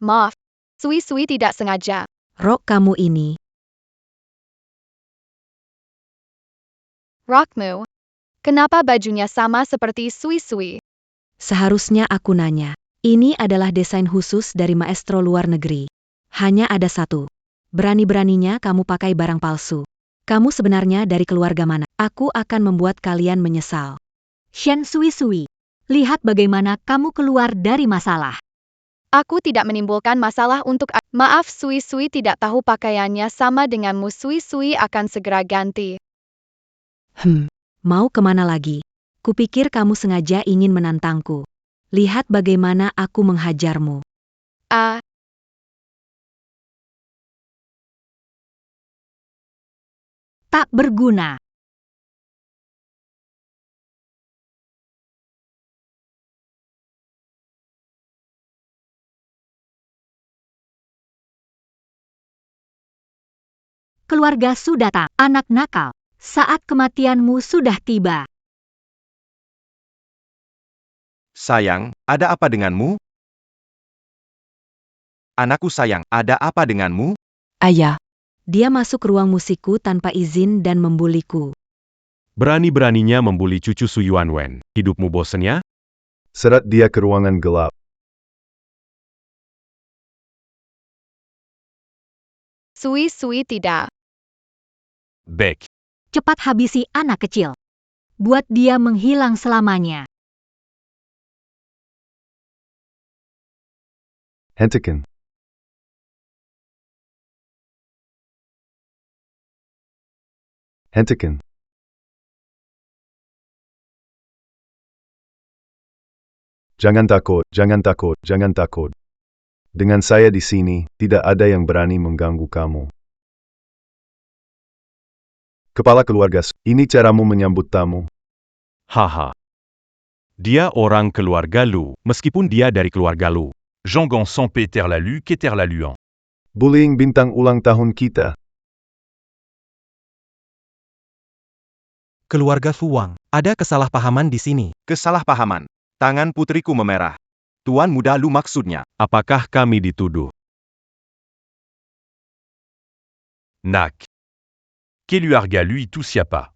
maaf. Sui-Sui tidak sengaja. Rok kamu ini. Rockmu. Kenapa bajunya sama seperti Sui-Sui? Seharusnya aku nanya. Ini adalah desain khusus dari maestro luar negeri. Hanya ada satu. Berani-beraninya kamu pakai barang palsu. Kamu sebenarnya dari keluarga mana? Aku akan membuat kalian menyesal. Shen Sui-Sui. Lihat bagaimana kamu keluar dari masalah. Aku tidak menimbulkan masalah untuk maaf Sui-Sui tidak tahu pakaiannya sama denganmu Sui-Sui akan segera ganti. Mau kemana lagi? Kupikir kamu sengaja ingin menantangku. Lihat bagaimana aku menghajarmu. Ah, Tak berguna. Keluarga Su datang, anak nakal. Saat kematianmu sudah tiba. Sayang, ada apa denganmu? Anakku sayang, ada apa denganmu? Ayah. Dia masuk ruang musikku tanpa izin dan membuliku. Berani-beraninya membuli cucu Su Yuanwen. Hidupmu bosen ya? Seret dia ke ruangan gelap. Sui-Sui tidak. Baik. Cepat habisi anak kecil. Buat dia menghilang selamanya. Hentikan. Hentikan. Jangan takut, jangan takut, jangan takut. Dengan saya di sini, tidak ada yang berani mengganggu kamu. Kepala keluarga, ini caramu menyambut tamu. Haha. Dia orang keluarga Lu, meskipun dia dari keluarga Lu. Jean Ganson Peter Lalu Keter Laluan. Bullying bintang ulang tahun kita. Keluarga Fuang. Ada kesalahpahaman di sini. Kesalahpahaman. Tangan putriku memerah. Tuan muda Lu maksudnya. Apakah kami dituduh? Nak. Keluarga lui tout siapa.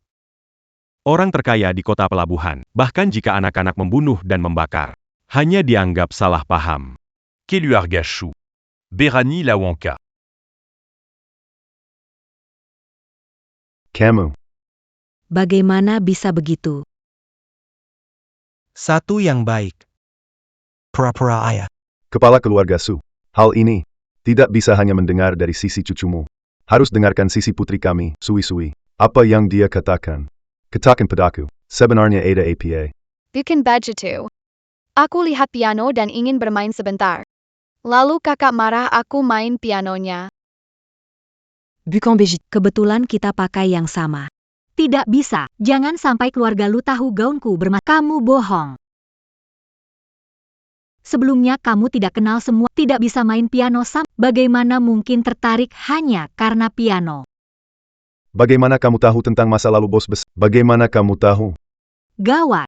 Orang terkaya di kota pelabuhan, bahkan jika anak-anak membunuh dan membakar, hanya dianggap salah paham. Keluarga Chou. Berani Lawangka. Kamu. Bagaimana bisa begitu? Satu yang baik. Pura-pura ayah. Kepala keluarga Su. Hal ini tidak bisa hanya mendengar dari sisi cucumu. Harus dengarkan sisi putri kami, Sui-Sui. Apa yang dia katakan? Katakan padaku. Sebenarnya ada apa? Bukan begitu. Aku lihat piano dan ingin bermain sebentar. Lalu kakak marah aku main pianonya. Bukan begitu. Kebetulan kita pakai yang sama. Tidak bisa. Jangan sampai keluarga lu tahu gaunku bermasalah. Kamu bohong. Sebelumnya kamu tidak kenal semua, tidak bisa main piano sama. Bagaimana mungkin tertarik hanya karena piano? Bagaimana kamu tahu tentang masa lalu bos besar? Bagaimana kamu tahu? Gawat.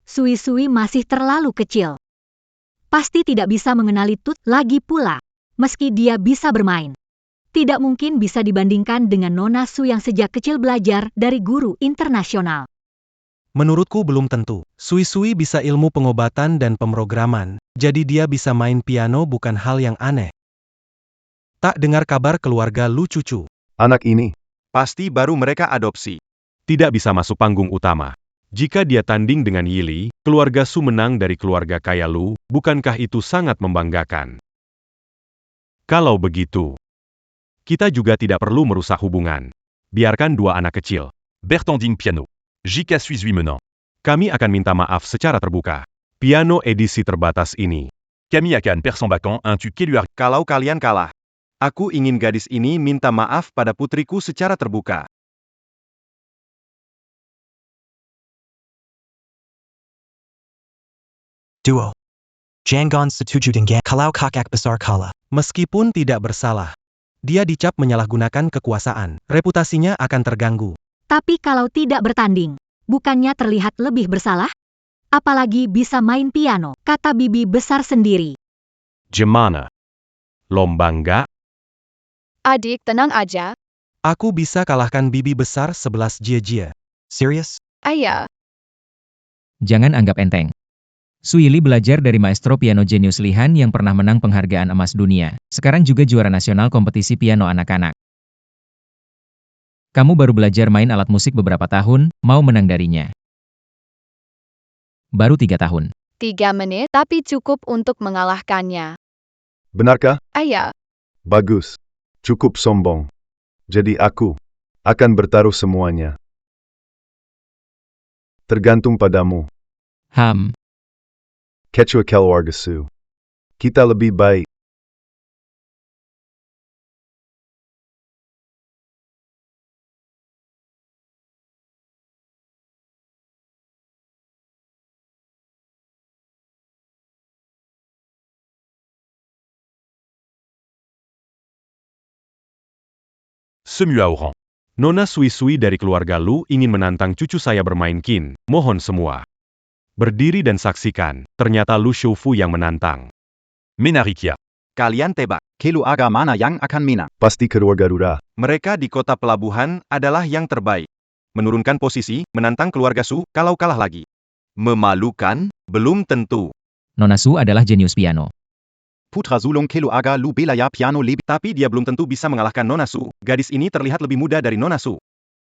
Sui-Sui masih terlalu kecil. Pasti tidak bisa mengenali Tut lagi pula. Meski dia bisa bermain, tidak mungkin bisa dibandingkan dengan Nona Su yang sejak kecil belajar dari guru internasional. Menurutku belum tentu. Sui-Sui bisa ilmu pengobatan dan pemrograman, jadi dia bisa main piano bukan hal yang aneh. Tak dengar kabar keluarga Lu cucu. Anak ini, Pasti baru mereka adopsi. Tidak bisa masuk panggung utama. Jika dia tanding dengan Yili, keluarga Su menang dari keluarga kaya Lu, bukankah itu sangat membanggakan? Kalau begitu, kita juga tidak perlu merusak hubungan. Biarkan dua anak kecil. Bertanding piano. JK suis menant. Kami akan minta maaf secara terbuka. Piano edisi terbatas ini. Camille Akan perd son bacan un tu qui lui a... Kalau kalian kalah, aku ingin gadis ini minta maaf pada putriku secara terbuka. Duo. Jangan setuju dengan kalau kakak besar kalah. Meskipun tidak bersalah, dia dicap menyalahgunakan kekuasaan. Reputasinya akan terganggu. Tapi kalau tidak bertanding, bukannya terlihat lebih bersalah? Apalagi bisa main piano, kata bibi besar sendiri. Gimana? Lomba enggak? Adik, tenang aja. Aku bisa kalahkan bibi besar 11 jia-jia. Serius? Ayah, Jangan anggap enteng. Su Yili belajar dari maestro piano jenius Li Han yang pernah menang penghargaan emas dunia. Sekarang juga juara nasional kompetisi piano anak-anak. Kamu baru belajar main alat musik beberapa tahun, mau menang darinya. Baru 3 tahun. 3 menit, tapi cukup untuk mengalahkannya. benarkah? Ayah, Bagus. Cukup sombong. Jadi aku akan bertaruh semuanya. Tergantung padamu. Quechua keluarga Su. Kita lebih baik. Semua orang. Nona Sui-Sui dari keluarga Lu ingin menantang cucu saya bermain kin. Mohon semua. Berdiri dan saksikan. Ternyata Lu Shoufu yang menantang. Menarikia. Kalian tebak, keluarga mana yang akan menang? Pasti keluarga Rura. Mereka di kota pelabuhan adalah yang terbaik. Menurunkan posisi, menantang keluarga Su, kalau kalah lagi. Memalukan? Belum tentu. Nona Su adalah jenius piano. Putra sulung keluarga Lu belaya piano lebih. Tapi dia belum tentu bisa mengalahkan Nona Su. Gadis ini terlihat lebih muda dari Nona Su.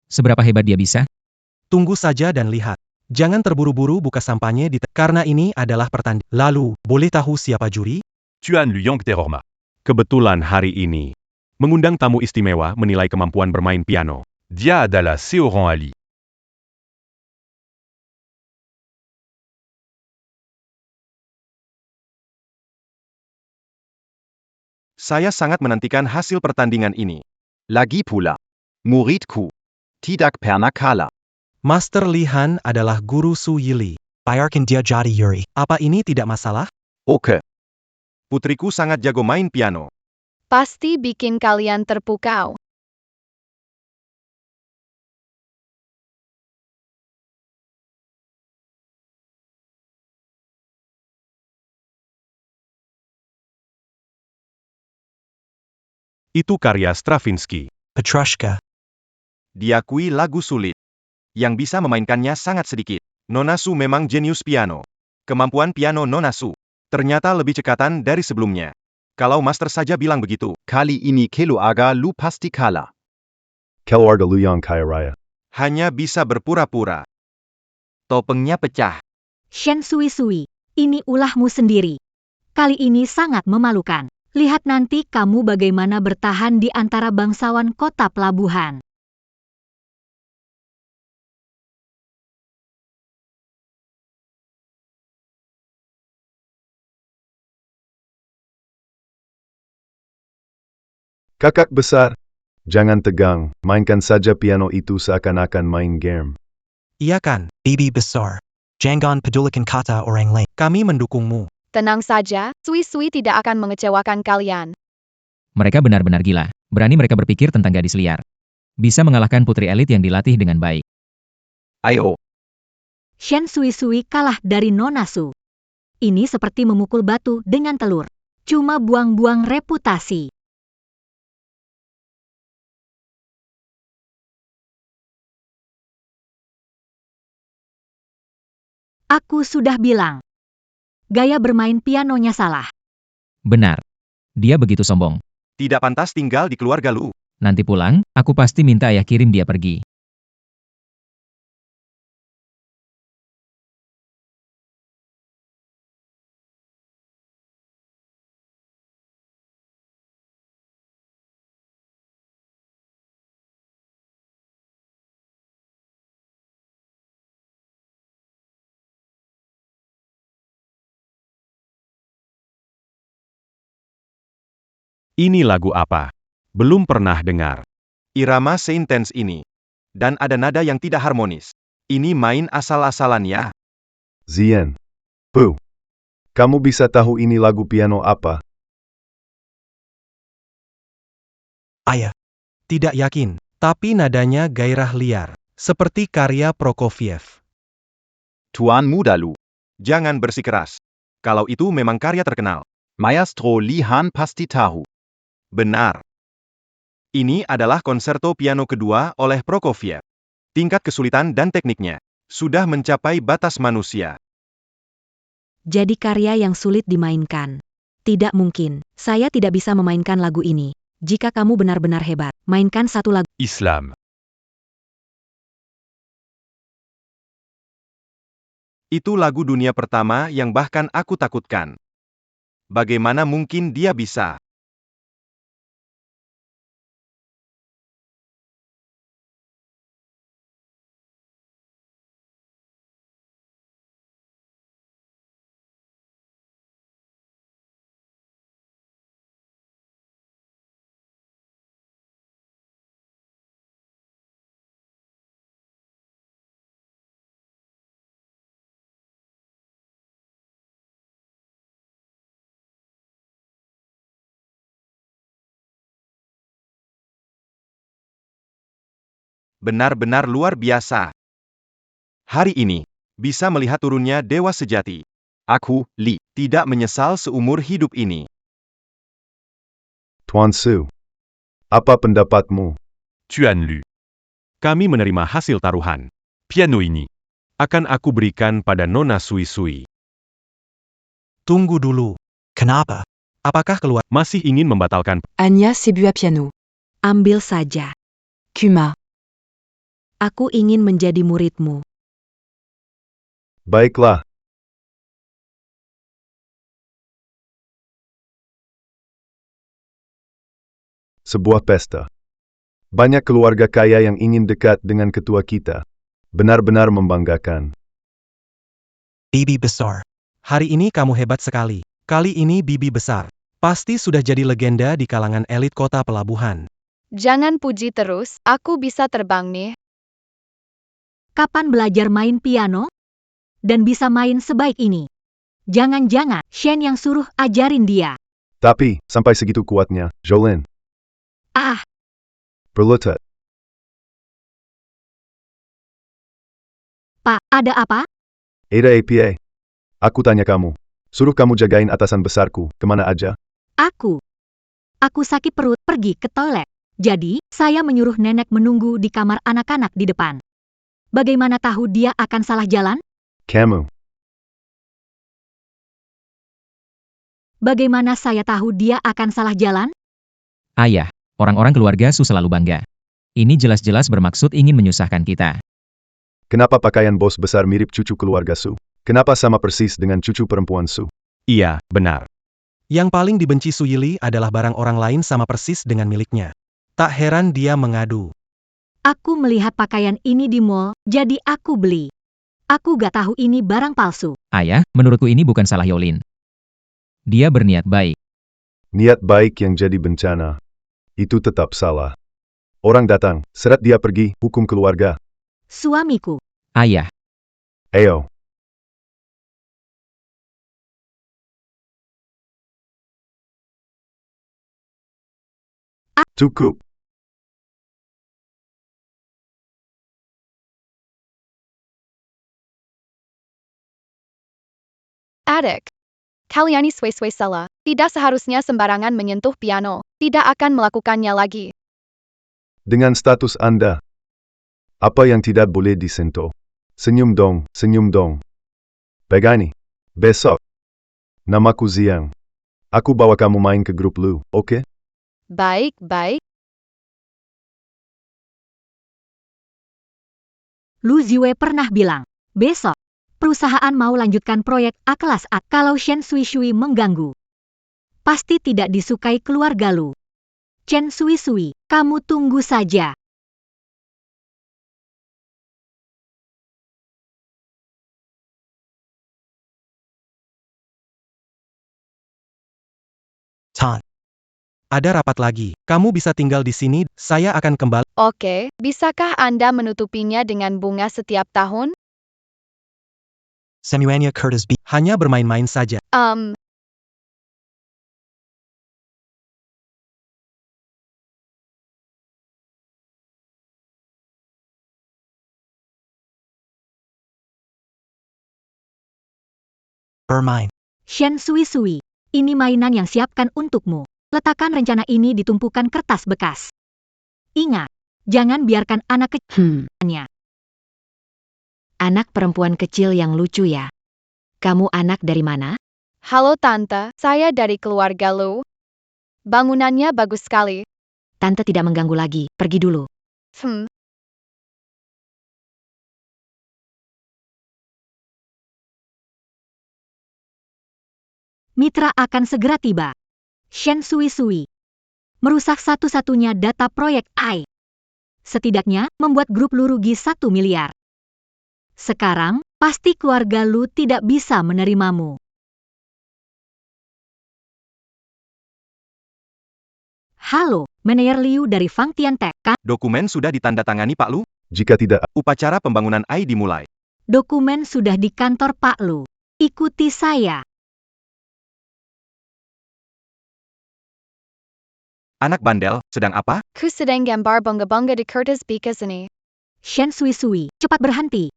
Seberapa hebat dia bisa? Tunggu saja dan lihat. Jangan terburu-buru buka sampahnya karena ini adalah pertandingan. Lalu, boleh tahu siapa juri? Tuan Luyang Terorma. Kebetulan hari ini. Mengundang tamu istimewa menilai kemampuan bermain piano. Dia adalah seorang Ali. Saya sangat menantikan hasil pertandingan ini. Lagi pula, muridku tidak pernah kalah. Master Li Han adalah guru Su Yili. Biarkan dia jadi Yuri. Apa ini tidak masalah? Oke. Putriku sangat jago main piano. pasti bikin kalian terpukau. Itu karya Stravinsky. Petrushka. Diakui lagu sulit. Yang bisa memainkannya sangat sedikit. Nona Su memang jenius piano. Kemampuan piano Nona Su ternyata lebih cekatan dari sebelumnya. Kalau master saja bilang begitu, kali ini keluarga Lu pasti kalah. Keluarga Lu yang kaya raya. Hanya bisa berpura-pura. Topengnya pecah. Shen Sui-Sui, ini ulahmu sendiri. Kali ini sangat memalukan. Lihat nanti kamu bagaimana bertahan di antara bangsawan kota pelabuhan. Kakak besar, Jangan tegang, mainkan saja piano itu seakan-akan main game. Iya kan? Bibi besar. Jangan pedulikan kata orang lain. Kami mendukungmu. Tenang saja, Sui-Sui tidak akan mengecewakan kalian. Mereka benar-benar gila. Berani mereka berpikir tentang gadis liar. Bisa mengalahkan putri elit yang dilatih dengan baik. Ayo. Shen Sui-Sui kalah dari Nona Su. Ini seperti memukul batu dengan telur. Cuma buang-buang reputasi. Aku sudah bilang. Gaya bermain pianonya salah. Benar. Dia begitu sombong. Tidak pantas tinggal di keluarga Lu. Nanti pulang, aku pasti minta ayah kirim dia pergi. Ini lagu apa? Belum pernah dengar. Irama seintens ini. Dan ada nada yang tidak harmonis. Ini main asal-asalan ya. Zien. Puh. Kamu bisa tahu ini lagu piano apa? Ayah. Tidak yakin. Tapi nadanya gairah liar. Seperti karya Prokofiev. Tuan muda Lu. Jangan bersikeras. Kalau itu memang karya terkenal. Maestro Lihan pasti tahu. Benar. Ini adalah konserto piano kedua oleh Prokofiev. Tingkat kesulitan dan tekniknya sudah mencapai batas manusia. Jadi karya yang sulit dimainkan. Tidak mungkin, saya tidak bisa memainkan lagu ini. Jika kamu benar-benar hebat, mainkan satu lagu. Islam. Itu lagu dunia pertama yang bahkan aku takutkan. Bagaimana mungkin dia bisa? Benar-benar luar biasa. Hari ini, bisa melihat turunnya dewa sejati. Aku, Li, tidak menyesal seumur hidup ini. Tuan Su. Apa pendapatmu? Tuan Lu. Kami menerima hasil taruhan. Piano ini akan aku berikan pada Nona Sui-Sui. Tunggu dulu. Kenapa? Apakah keluar? Masih ingin membatalkan? Anya Sebu piano. Ambil saja. Kuma. Aku ingin menjadi muridmu. Baiklah. Sebuah pesta. Banyak keluarga kaya yang ingin dekat dengan ketua kita. Benar-benar membanggakan. Bibi besar. Hari ini kamu hebat sekali. Kali ini Bibi besar. Pasti sudah jadi legenda di kalangan elit kota pelabuhan. Jangan puji terus, aku bisa terbang nih. Kapan belajar main piano? Dan bisa main sebaik ini? Jangan-jangan Shen yang suruh ajarin dia. Tapi, sampai segitu kuatnya, Jolin. Ah, Berlutut. Pak, ada apa? Ada APA. Aku tanya kamu. Suruh kamu jagain atasan besarku, kemana aja? Aku sakit perut, pergi ke toilet. Jadi, saya menyuruh nenek menunggu di kamar anak-anak di depan. Bagaimana tahu dia akan salah jalan? Kamu. Bagaimana saya tahu dia akan salah jalan? Ayah, orang-orang keluarga Su selalu bangga. Ini jelas-jelas bermaksud ingin menyusahkan kita. Kenapa pakaian bos besar mirip cucu keluarga Su? Kenapa sama persis dengan cucu perempuan Su? Iya, benar. Yang paling dibenci Su Yili adalah barang orang lain sama persis dengan miliknya. Tak heran dia mengadu. Aku melihat pakaian ini di mall, jadi aku beli. Aku gak tahu ini barang palsu. Ayah, menurutku ini bukan salah Yolin. Dia berniat baik. Niat baik yang jadi bencana. Itu tetap salah. Orang datang, seret dia pergi, hukum keluarga. Suamiku. Ayah, Ayo. Cukup. Adik. Kaliani swe-swe salah. Tidak seharusnya sembarangan menyentuh piano. Tidak akan melakukannya lagi. Dengan status Anda. Apa yang tidak boleh disentuh? Senyum dong, senyum dong. Begini. Besok. Namaku Ziang. Aku bawa kamu main ke grup lu, oke? Baik, baik. Lu Ziwei pernah bilang, besok, perusahaan mau lanjutkan proyek A kelas A kalau Shen Sui Shui mengganggu. Pasti tidak disukai keluarga lu. Chen Sui Sui, kamu tunggu saja. Tan. Ada rapat lagi. Kamu bisa tinggal di sini, saya akan kembali. Oke, bisakah Anda menutupinya dengan bunga setiap tahun? Semuanya Curtis B. Hanya bermain-main saja. Bermain. Shen Sui Sui, ini mainan yang siapkan untukmu. Letakkan rencana ini di tumpukan kertas bekas. Ingat, jangan biarkan anak kecilnya. Anak perempuan kecil yang lucu ya. Kamu anak dari mana? Halo Tante, saya dari keluarga Lu. Bangunannya bagus sekali. Tante tidak mengganggu lagi, pergi dulu. Mitra akan segera tiba. Shen Sui Sui. Merusak satu-satunya data proyek AI. Setidaknya, membuat grup lu rugi 1 miliar. Sekarang, pasti keluarga lu tidak bisa menerimamu. Halo, Manajer Liu dari Fang Tiantek, kan? Dokumen sudah ditandatangani Pak Lu? Jika tidak, Upacara pembangunan AI dimulai. Dokumen sudah di kantor Pak Lu. Ikuti saya. Anak bandel, sedang apa? Ku sedang gambar bangga-bangga di kertas bekas ini. Shen Sui Sui, cepat berhenti.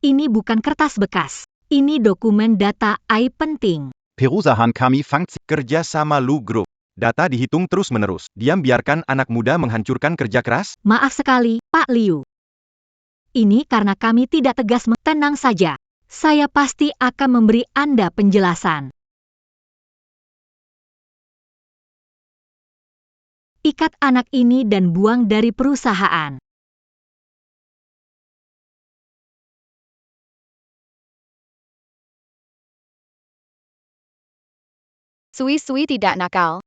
Ini bukan kertas bekas. Ini dokumen data AI penting. Perusahaan kami Fang Kerja sama Lu Group. Data dihitung terus-menerus. Diam biarkan anak muda menghancurkan kerja keras? Maaf sekali, Pak Liu. Ini karena kami tidak tegas. Tenang saja. Saya pasti akan memberi Anda penjelasan. Ikat anak ini dan buang dari perusahaan. Sui-sui tidak nakal.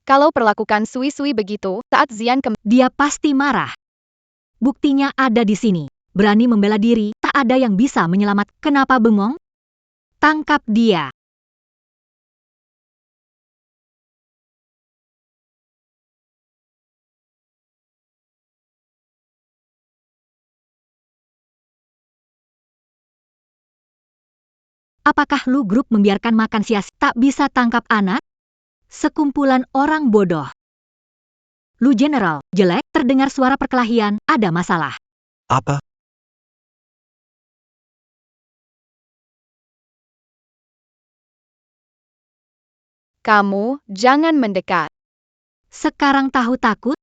Kalau perlakukan sui-sui begitu, saat Zian dia pasti marah. Buktinya ada di sini. Berani membela diri, tak ada yang bisa menyelamat. Kenapa bengong? Tangkap dia. Apakah Lu Group membiarkan makan sia-sia? Tak bisa tangkap anak? Sekumpulan orang bodoh. Lu General, jelek, terdengar suara perkelahian, ada masalah. Apa? Kamu, jangan mendekat. Sekarang tahu takut?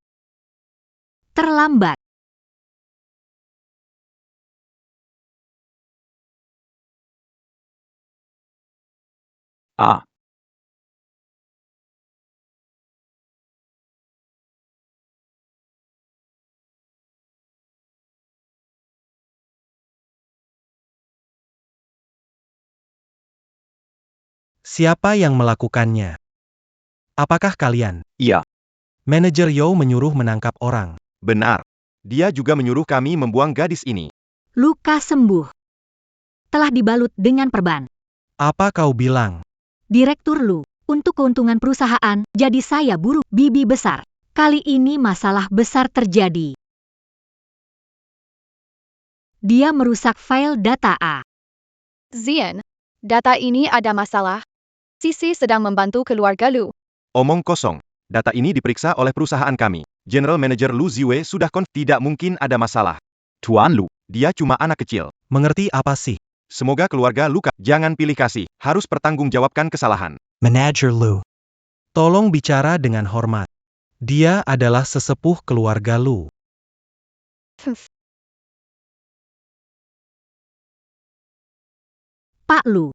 Terlambat. A. Siapa yang melakukannya? Apakah kalian? Iya. Manajer Yo menyuruh menangkap orang. Benar. Dia juga menyuruh kami membuang gadis ini. Luka sembuh. Telah dibalut dengan perban. Apa kau bilang? Direktur Lu, untuk keuntungan perusahaan, jadi saya buruh bibi besar. Kali ini masalah besar terjadi. Dia merusak file data A. Zian, data ini ada masalah. Sisi sedang membantu keluarga Lu. Omong kosong. Data ini diperiksa oleh perusahaan kami. General Manager Lu Ziwei sudah tidak mungkin ada masalah. Tuan Lu. Dia cuma anak kecil. Mengerti apa sih? Semoga keluarga Luka jangan pilih kasih, harus pertanggungjawabkan kesalahan. Manager Lu. Tolong bicara dengan hormat. Dia adalah sesepuh keluarga Lu. Pak Lu.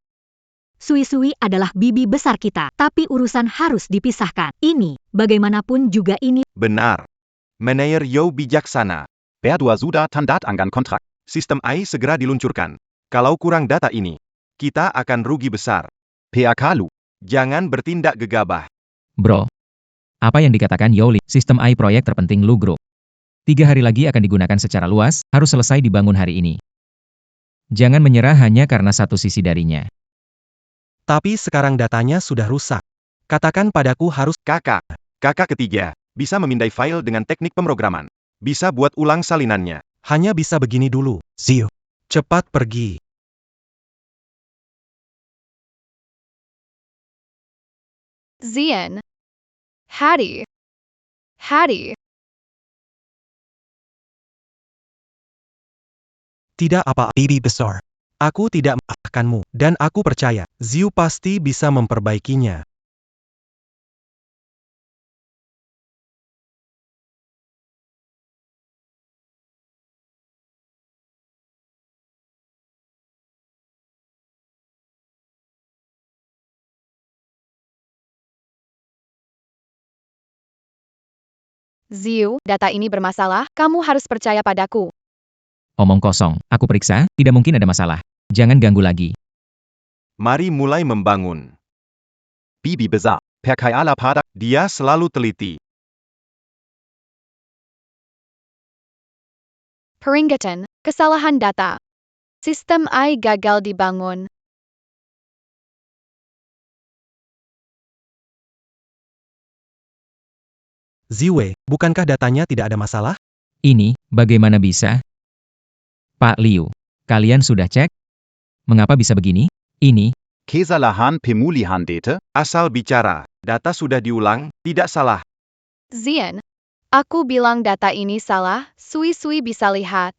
Sui-Sui adalah bibi besar kita, tapi urusan harus dipisahkan. Ini, bagaimanapun juga ini. Benar. Manayer Yo bijaksana. Berdua sudah tanda tangan kontrak. Sistem AI segera diluncurkan. Kalau kurang data ini, kita akan rugi besar. PAK Lu. Jangan bertindak gegabah. Bro. Apa yang dikatakan Yoli, sistem AI proyek terpenting Lu Group. 3 hari lagi akan digunakan secara luas, harus selesai dibangun hari ini. Jangan menyerah hanya karena satu sisi darinya. Tapi sekarang datanya sudah rusak. Katakan padaku harus Kakak ketiga, bisa memindai file dengan teknik pemrograman. Bisa buat ulang salinannya. hanya bisa begini dulu. Ziu. Cepat pergi. Zian. Hattie. Tidak apa, bibi besar. Aku tidak maafkanmu, dan aku percaya, Ziu pasti bisa memperbaikinya. Ziu, data ini bermasalah, kamu harus percaya padaku. Omong kosong, aku periksa, tidak mungkin ada masalah. Jangan ganggu lagi. Mari mulai membangun. Bibi besar. Percaya pada. Dia selalu teliti. Peringatan, kesalahan data. Sistem AI gagal dibangun. Ziwei, bukankah datanya tidak ada masalah? Ini, bagaimana bisa? Pak Liu, kalian sudah cek? Mengapa bisa begini? Ini, Kesalahan pemulihan data. Asal bicara, data sudah diulang, tidak salah. Zian, aku bilang data ini salah, Sui-Sui bisa lihat.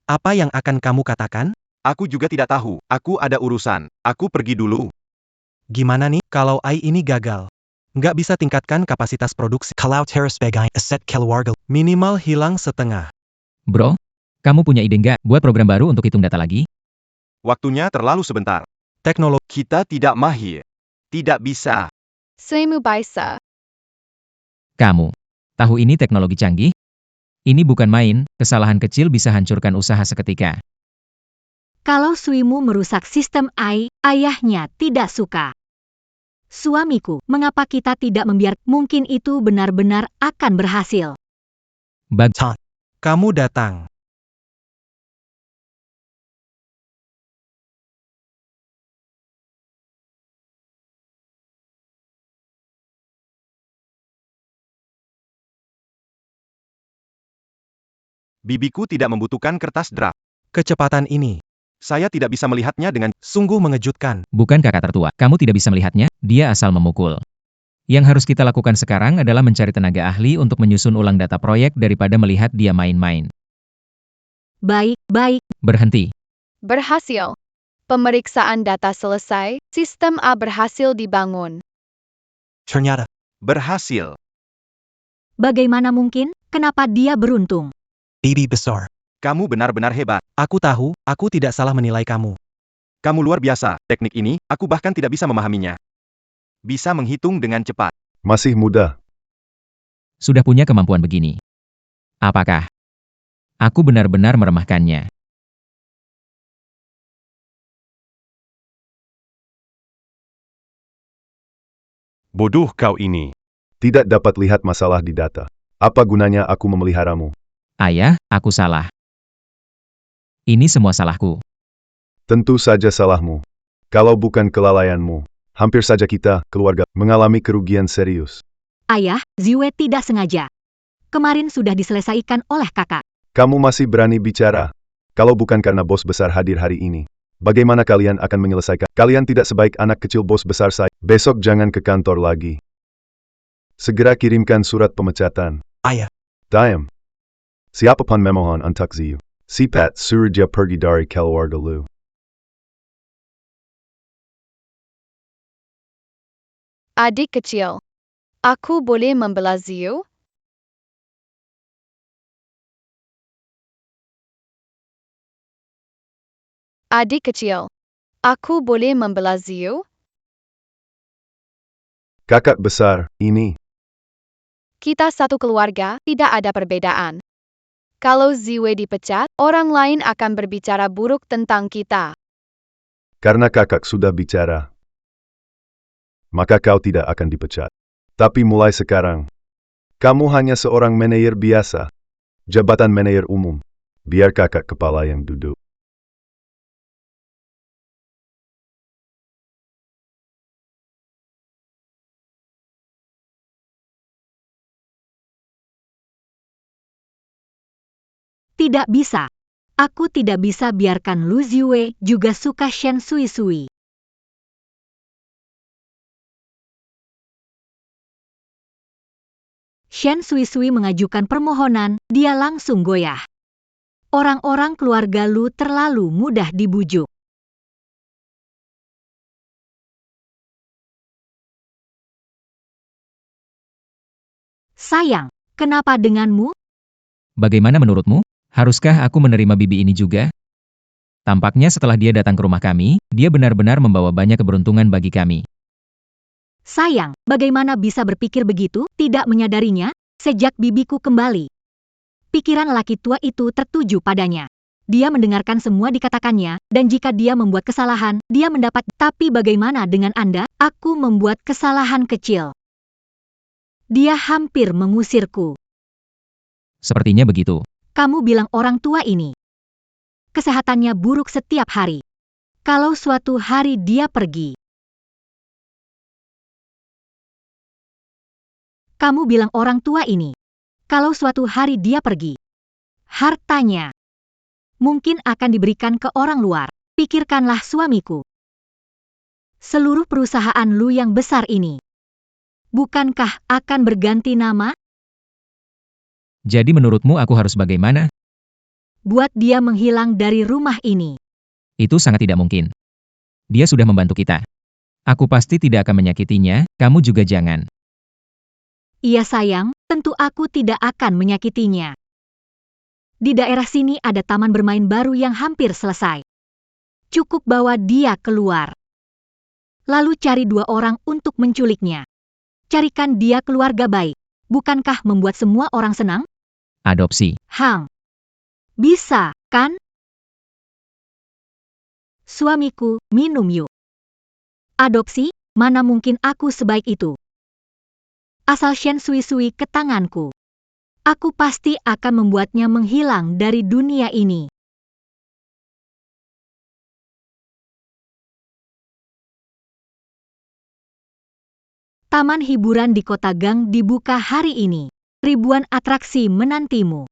Apa yang akan kamu katakan? Aku juga tidak tahu, aku ada urusan. Aku pergi dulu. Gimana nih, kalau AI ini gagal? Nggak bisa tingkatkan kapasitas produksi. Kalau terus sebagai aset keluarga. Minimal hilang setengah. bro, kamu punya ide nggak buat program baru untuk hitung data lagi? Waktunya terlalu sebentar. Teknologi. Kita tidak mahir. Tidak bisa. Semu bisa. Kamu, tahu ini teknologi canggih? Ini bukan main, kesalahan kecil bisa hancurkan usaha seketika. Kalau Suimu merusak sistem AI, ayahnya tidak suka. Suamiku, mengapa kita tidak membiarkan? Mungkin itu benar-benar akan berhasil. Tan. Kamu datang. Bibiku tidak membutuhkan kertas draft. Kecepatan ini. Saya tidak bisa melihatnya dengan Sungguh mengejutkan. Bukan kakak tertua, kamu tidak bisa melihatnya, dia asal memukul. Yang harus kita lakukan sekarang adalah mencari tenaga ahli untuk menyusun ulang data proyek daripada melihat dia main-main. Baik. Berhenti. Berhasil. Pemeriksaan data selesai, sistem A berhasil dibangun. Ternyata. berhasil. Bagaimana mungkin? Kenapa dia beruntung? Bibi besar. Kamu benar-benar hebat. Aku tahu, aku tidak salah menilai kamu. Kamu luar biasa. Teknik ini, aku bahkan tidak bisa memahaminya. Bisa menghitung dengan cepat. Masih muda. Sudah punya kemampuan begini. Apakah? Aku benar-benar meremehkannya. Bodoh kau ini. Tidak dapat lihat masalah di data. Apa gunanya aku memeliharamu? Ayah, aku salah. Ini semua salahku. Tentu saja salahmu. Kalau bukan kelalaianmu, hampir saja kita, keluarga, mengalami kerugian serius. Ayah, Ziwe tidak sengaja. Kemarin sudah diselesaikan oleh kakak. Kamu masih berani bicara? Kalau bukan karena bos besar hadir hari ini, bagaimana kalian akan menyelesaikan? Kalian tidak sebaik anak kecil bos besar saya. Besok jangan ke kantor lagi. Segera kirimkan surat pemecatan. Ayah. Diam. Siapapun memohon untuk Ziyu. Sipat suruh dia pergi dari keluarga lu. Adik kecil, aku boleh membela Ziyu? Adik kecil, aku boleh membela Ziyu? Kakak besar, ini. Kita satu keluarga, tidak ada perbedaan. Kalau Ziwe dipecat, orang lain akan berbicara buruk tentang kita. Karena kakak sudah bicara, maka kau tidak akan dipecat. Tapi mulai sekarang, kamu hanya seorang manajer biasa. Jabatan manajer umum. Biar kakak kepala yang duduk. Tidak bisa. Aku tidak bisa biarkan Lu Ziwe juga suka Shen Sui-Sui. Shen Sui-Sui mengajukan permohonan, dia langsung goyah. Orang-orang keluarga Lu terlalu mudah dibujuk. Sayang, kenapa denganmu? Bagaimana menurutmu? Haruskah aku menerima bibi ini juga? Tampaknya setelah dia datang ke rumah kami, dia benar-benar membawa banyak keberuntungan bagi kami. Sayang, bagaimana bisa berpikir begitu, tidak menyadarinya, sejak bibiku kembali. Pikiran laki tua itu tertuju padanya. Dia mendengarkan semua dikatakannya, dan jika dia membuat kesalahan, dia mendapat. Tapi bagaimana dengan Anda? Aku membuat kesalahan kecil. Dia hampir mengusirku. Sepertinya begitu. Kamu bilang orang tua ini kesehatannya buruk setiap hari. Kalau suatu hari dia pergi, kamu bilang orang tua ini, kalau suatu hari dia pergi, hartanya mungkin akan diberikan ke orang luar. Pikirkanlah suamiku. Seluruh perusahaan Lu yang besar ini, bukankah akan berganti nama? Jadi menurutmu aku harus bagaimana? Buat dia menghilang dari rumah ini. Itu sangat tidak mungkin. Dia sudah membantu kita. Aku pasti tidak akan menyakitinya, kamu juga jangan. Iya sayang, tentu aku tidak akan menyakitinya. Di daerah sini ada taman bermain baru yang hampir selesai. Cukup bawa dia keluar. Lalu cari 2 orang untuk menculiknya. Carikan dia keluarga baik. Bukankah membuat semua orang senang? Adopsi. Hang. Bisa, kan? Suamiku, minum yuk. Adopsi? Mana mungkin aku sebaik itu? Asal Shen Sui-Sui ke tanganku, aku pasti akan membuatnya menghilang dari dunia ini. Taman hiburan di Kota Gang dibuka hari ini. Ribuan atraksi menantimu.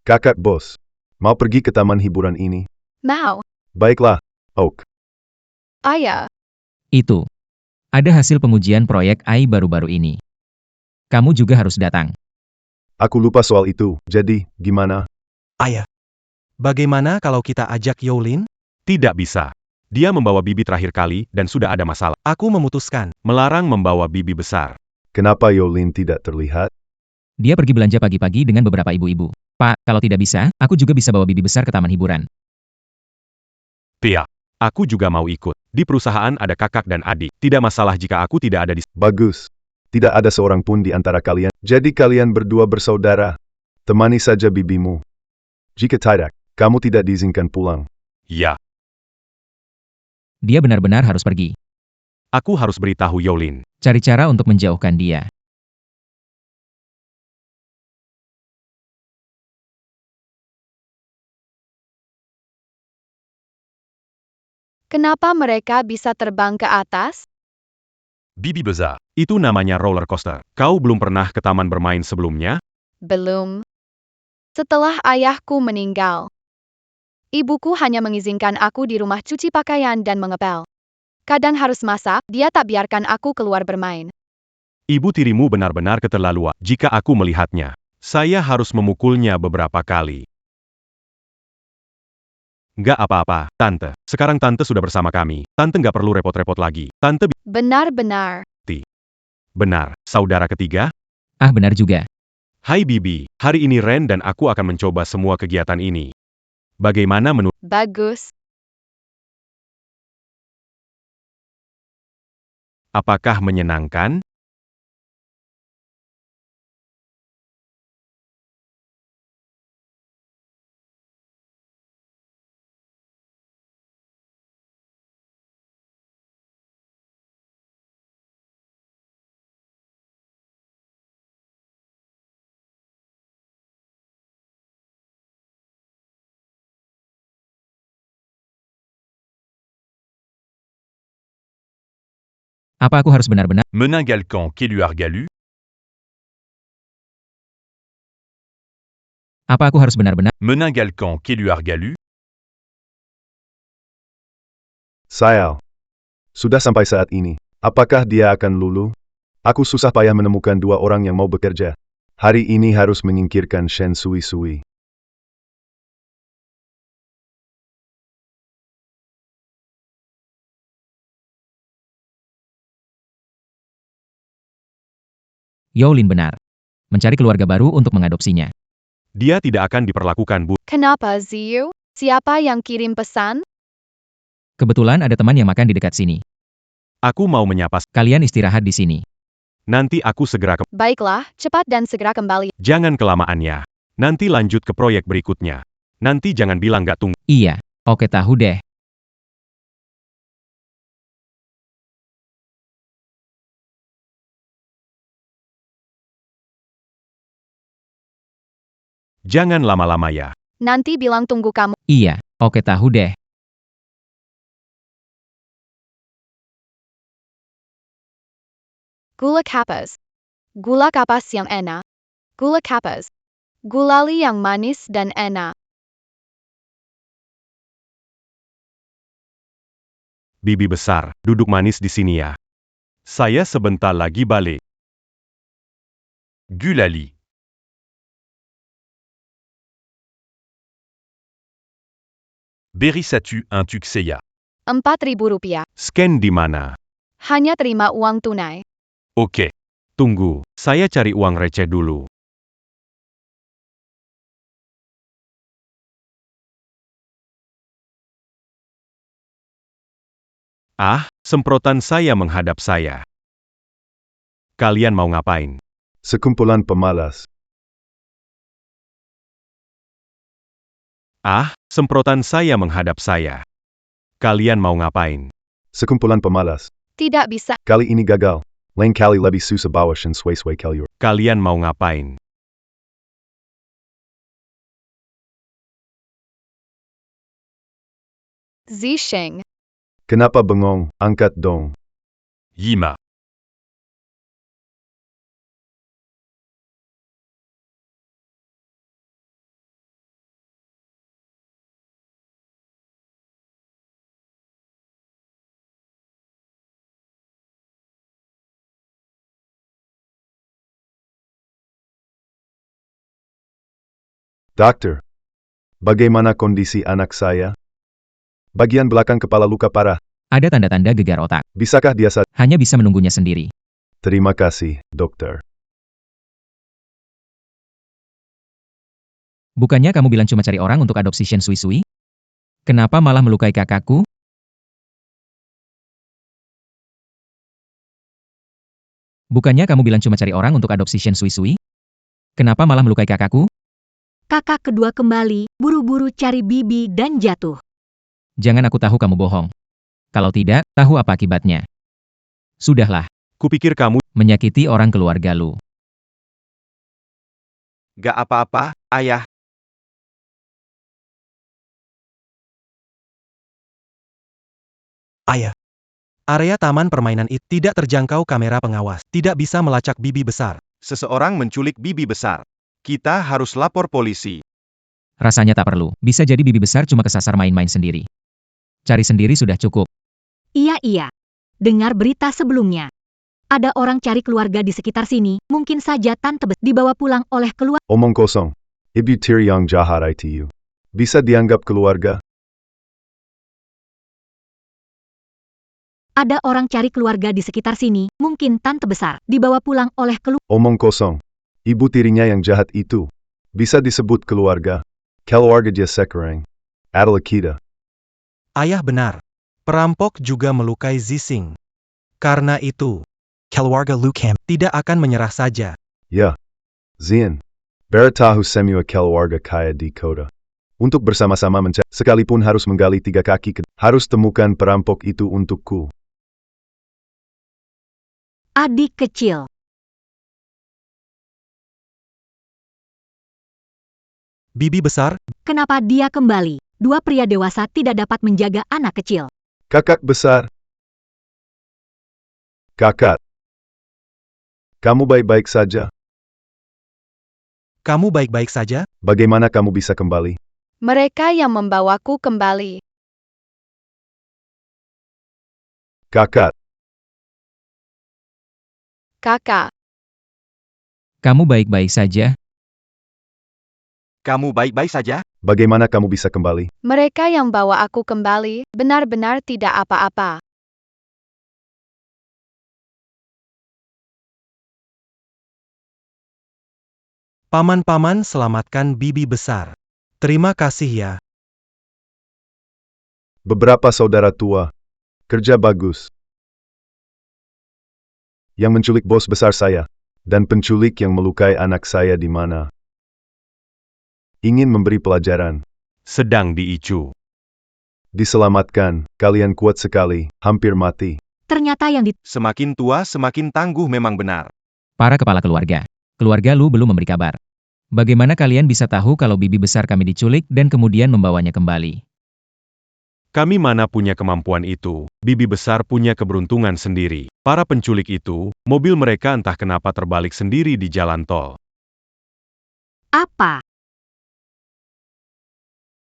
Kakak bos, mau pergi ke taman hiburan ini? Mau, Baiklah, Oak. ayah. Itu. Ada hasil pengujian proyek AI baru-baru ini. Kamu juga harus datang. Aku lupa soal itu, jadi, gimana? Ayah. Bagaimana kalau kita ajak Yolin? Tidak bisa. Dia membawa bibi terakhir kali dan sudah ada masalah. Aku memutuskan. Melarang membawa bibi besar. Kenapa Yolin tidak terlihat? Dia pergi belanja pagi-pagi dengan beberapa ibu-ibu. Pak, kalau tidak bisa, aku juga bisa bawa bibi besar ke taman hiburan. Pia. Aku juga mau ikut. Di perusahaan ada kakak dan adik. Tidak masalah jika aku tidak ada di... Bagus. Tidak ada seorang pun di antara kalian. Jadi kalian berdua bersaudara. Temani saja bibimu. Jika tidak, kamu tidak diizinkan pulang. Ya. Dia benar-benar harus pergi. Aku harus beritahu Yolin. Cari cara untuk menjauhkan dia. Kenapa mereka bisa terbang ke atas? Bibi besar. Itu namanya roller coaster. Kau belum pernah ke taman bermain sebelumnya? Belum. Setelah ayahku meninggal, ibuku hanya mengizinkan aku di rumah cuci pakaian dan mengepel. Kadang harus masak, dia tak biarkan aku keluar bermain. Ibu tirimu benar-benar keterlaluan. Jika aku melihatnya, saya harus memukulnya beberapa kali. Nggak apa-apa, Tante. Sekarang Tante sudah bersama kami. Tante nggak perlu repot-repot lagi. Tante Benar-benar. benar. Saudara ketiga? Ah, benar juga. Hai Bibi, hari ini Ren dan aku akan mencoba semua kegiatan ini. Bagaimana menurut? Bagus. Apakah menyenangkan? Apa aku harus benar-benar? Meningalcan Keluargalu, Apa aku harus benar-benar? Meningalcan Keluargalu, Sayal. Sudah sampai saat ini. Apakah dia akan lulu? Aku susah payah menemukan dua orang yang mau bekerja. Hari ini harus menyingkirkan Shen Sui Sui. Yolin benar. Mencari keluarga baru untuk mengadopsinya. Dia tidak akan diperlakukan buruk. Kenapa, Ziyu? Siapa yang kirim pesan? Kebetulan ada teman yang makan di dekat sini. Aku mau menyapa. Kalian istirahat di sini. Nanti aku segera ke... Baiklah, cepat dan segera kembali. Jangan kelamaannya. Nanti lanjut ke proyek berikutnya. Nanti jangan bilang nggak tunggu. Iya, oke tahu deh. Jangan lama-lama ya. Nanti bilang tunggu kamu. Iya, oke tahu deh. Gula kapas. Gula kapas yang enak. Gula kapas. Gulali yang manis dan enak. Bibi besar, duduk manis di sini ya. Saya sebentar lagi balik. Gulali, Berisatu un Tuxeya, Rp4.000. Scan di mana? Hanya terima uang tunai. ok, Tunggu, saya cari uang receh dulu. Ah, semprotan saya menghadap saya. Kalian mau ngapain? Sekumpulan pemalas. Ah, semprotan saya menghadap saya. Kalian mau ngapain? Sekumpulan pemalas. Tidak bisa. Kali ini gagal. Lain kali lebih susah bawa Shen Sui Sui keluar. Kalian mau ngapain? Zisheng. Kenapa bengong? Angkat dong. Yima, Dokter. Bagaimana kondisi anak saya? Bagian belakang kepala luka parah. Ada tanda-tanda gegar otak. Bisakah dia sadar? Hanya bisa menunggunya sendiri. Terima kasih, dokter. Bukannya kamu bilang cuma cari orang untuk adopsi Shen Sui Sui? Kenapa malah melukai kakakku? Bukannya kamu bilang cuma cari orang untuk adopsi Shen Sui Sui? Kenapa malah melukai kakakku? Kakak kedua kembali, buru-buru cari Bibi dan jatuh. Jangan aku tahu kamu bohong. Kalau tidak, tahu apa akibatnya. Sudahlah, Kupikir kamu menyakiti orang keluarga lu. Gak apa-apa, ayah. Ayah. Area taman permainan itu tidak terjangkau kamera pengawas. Tidak bisa melacak Bibi besar. Seseorang menculik bibi besar. Kita harus lapor polisi. Rasanya tak perlu. Bisa jadi Bibi besar cuma kesasar main-main sendiri. Cari sendiri sudah cukup. Iya. Dengar berita sebelumnya. Ada orang cari keluarga di sekitar sini, mungkin saja Tante Besar dibawa pulang oleh keluarga. Omong kosong. Ibu tiri yang jahat itu. Bisa dianggap keluarga? Ada orang cari keluarga di sekitar sini, mungkin Tante Besar dibawa pulang oleh keluarga. Omong kosong. Ibu tirinya yang jahat itu. Bisa disebut keluarga. Keluarga dia sekarang adalah kita. Ayah benar. Perampok juga melukai Zising. Karena itu, Keluarga Lu Cam. tidak akan menyerah saja. Ya. Zian. Beritahu semua keluarga kaya di kota. Untuk bersama-sama mencari, sekalipun harus menggali 3 kaki harus temukan perampok itu untukku. Adik kecil. Bibi besar, Kenapa dia kembali? Dua pria dewasa tidak dapat menjaga anak kecil. Kakak besar. Kakak. Kamu baik-baik saja? kamu baik-baik saja? Bagaimana kamu bisa kembali? Mereka yang membawaku kembali. Kakak. Kakak, Kamu baik-baik saja? Kamu baik-baik saja? Bagaimana kamu bisa kembali? mereka yang bawa aku kembali benar-benar tidak apa-apa. Paman-paman selamatkan Bibi besar. Terima kasih ya. Beberapa saudara tua. Kerja bagus. Yang menculik bos besar saya. Dan penculik yang melukai anak saya di mana? Ingin memberi pelajaran. Sedang diicu. Diselamatkan, kalian kuat sekali, hampir mati. Ternyata yang Semakin tua semakin tangguh memang benar. Para kepala keluarga. Keluarga Lu belum memberi kabar. Bagaimana kalian bisa tahu kalau Bibi besar kami diculik dan kemudian membawanya kembali? Kami mana punya kemampuan itu, Bibi besar punya keberuntungan sendiri. Para penculik itu, mobil mereka entah kenapa terbalik sendiri di jalan tol. apa?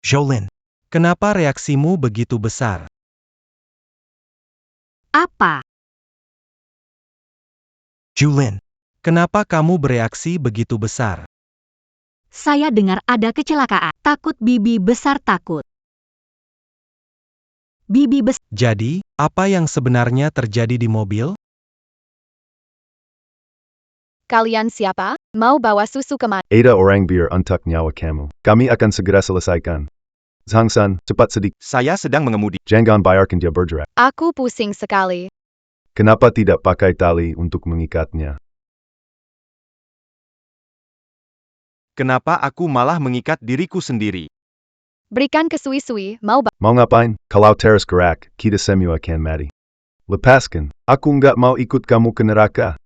Jolin. Kenapa reaksimu begitu besar? Apa? Julin. Kenapa kamu bereaksi begitu besar? Saya dengar ada kecelakaan. Takut Bibi besar takut. Bibi besar. Jadi, apa yang sebenarnya terjadi di mobil? Kalian siapa? Mau bawa susu kemana? Ada orang biar untuk nyawa kamu. Kami akan segera selesaikan. Zhangsan, cepat sedikit. Saya sedang mengemudi. Jangan biarkan dia bergerak. Aku pusing sekali. Kenapa tidak pakai tali untuk mengikatnya? Kenapa aku malah mengikat diriku sendiri? Berikan ke Sui-Sui, Mau ngapain? Kalau terus gerak, kita semua akan mati. Lepaskan. Aku nggak mau ikut kamu ke neraka.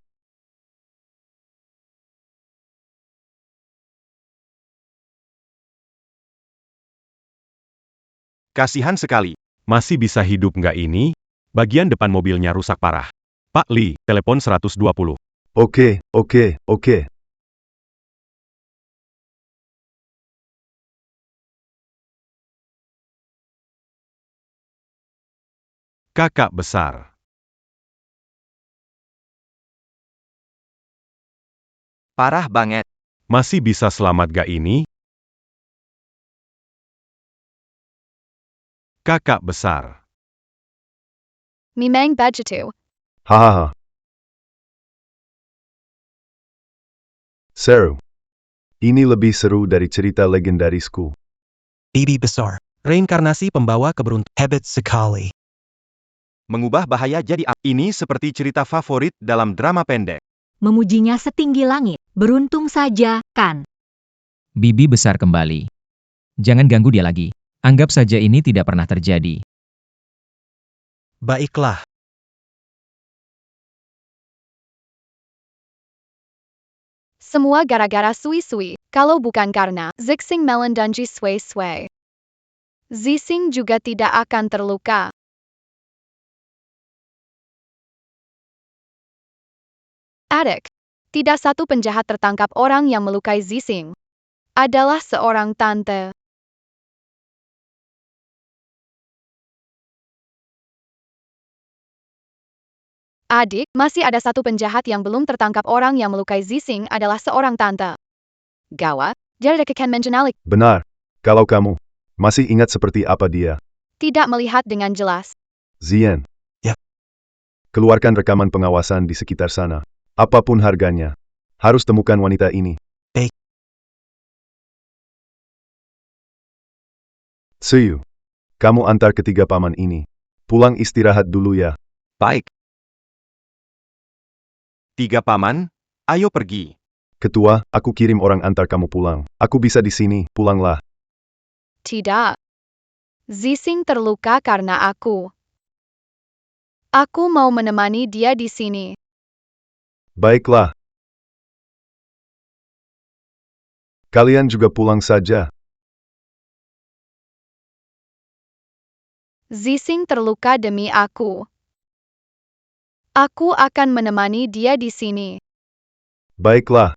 Kasihan sekali. Masih bisa hidup nggak ini? Bagian depan mobilnya rusak parah. Pak Lee, telepon 120. Oke. Kakak besar. Parah banget. Masih bisa selamat gak ini? Kakak besar. Mimeng Bajitu. Hahaha. Seru. Ini lebih seru dari cerita legendarisku. Bibi besar. Reinkarnasi pembawa keberuntungan. Hebat sekali. Mengubah bahaya jadi ini seperti cerita favorit dalam drama pendek. Memujinya setinggi langit. Beruntung saja, kan? Bibi besar kembali. Jangan ganggu dia lagi. Anggap saja ini tidak pernah terjadi. Baiklah. Semua gara-gara Sui-Sui, kalau bukan karena Zixing Melon dan Ji Sui-Sui. Zixing juga tidak akan terluka. Adik-adik, tidak satu penjahat tertangkap orang yang melukai Zixing. Adalah seorang tante. Adik, masih ada satu penjahat yang belum tertangkap orang yang melukai Zixing adalah seorang tante. Gawat, jadi Ken mengenali. Benar. Kalau kamu masih ingat seperti apa dia, Tidak melihat dengan jelas. Zian. Ya. Keluarkan rekaman pengawasan di sekitar sana. Apapun harganya. Harus temukan wanita ini. Baik. Suyu. Kamu antar ketiga paman ini. Pulang istirahat dulu ya. Baik. 3 paman, ayo pergi. Ketua, aku kirim orang antar kamu pulang. Aku bisa di sini, pulanglah. Tidak. Zixing terluka karena aku. Aku mau menemani dia di sini. Baiklah. Kalian juga pulang saja. Zixing terluka demi aku. Aku akan menemani dia di sini. Baiklah.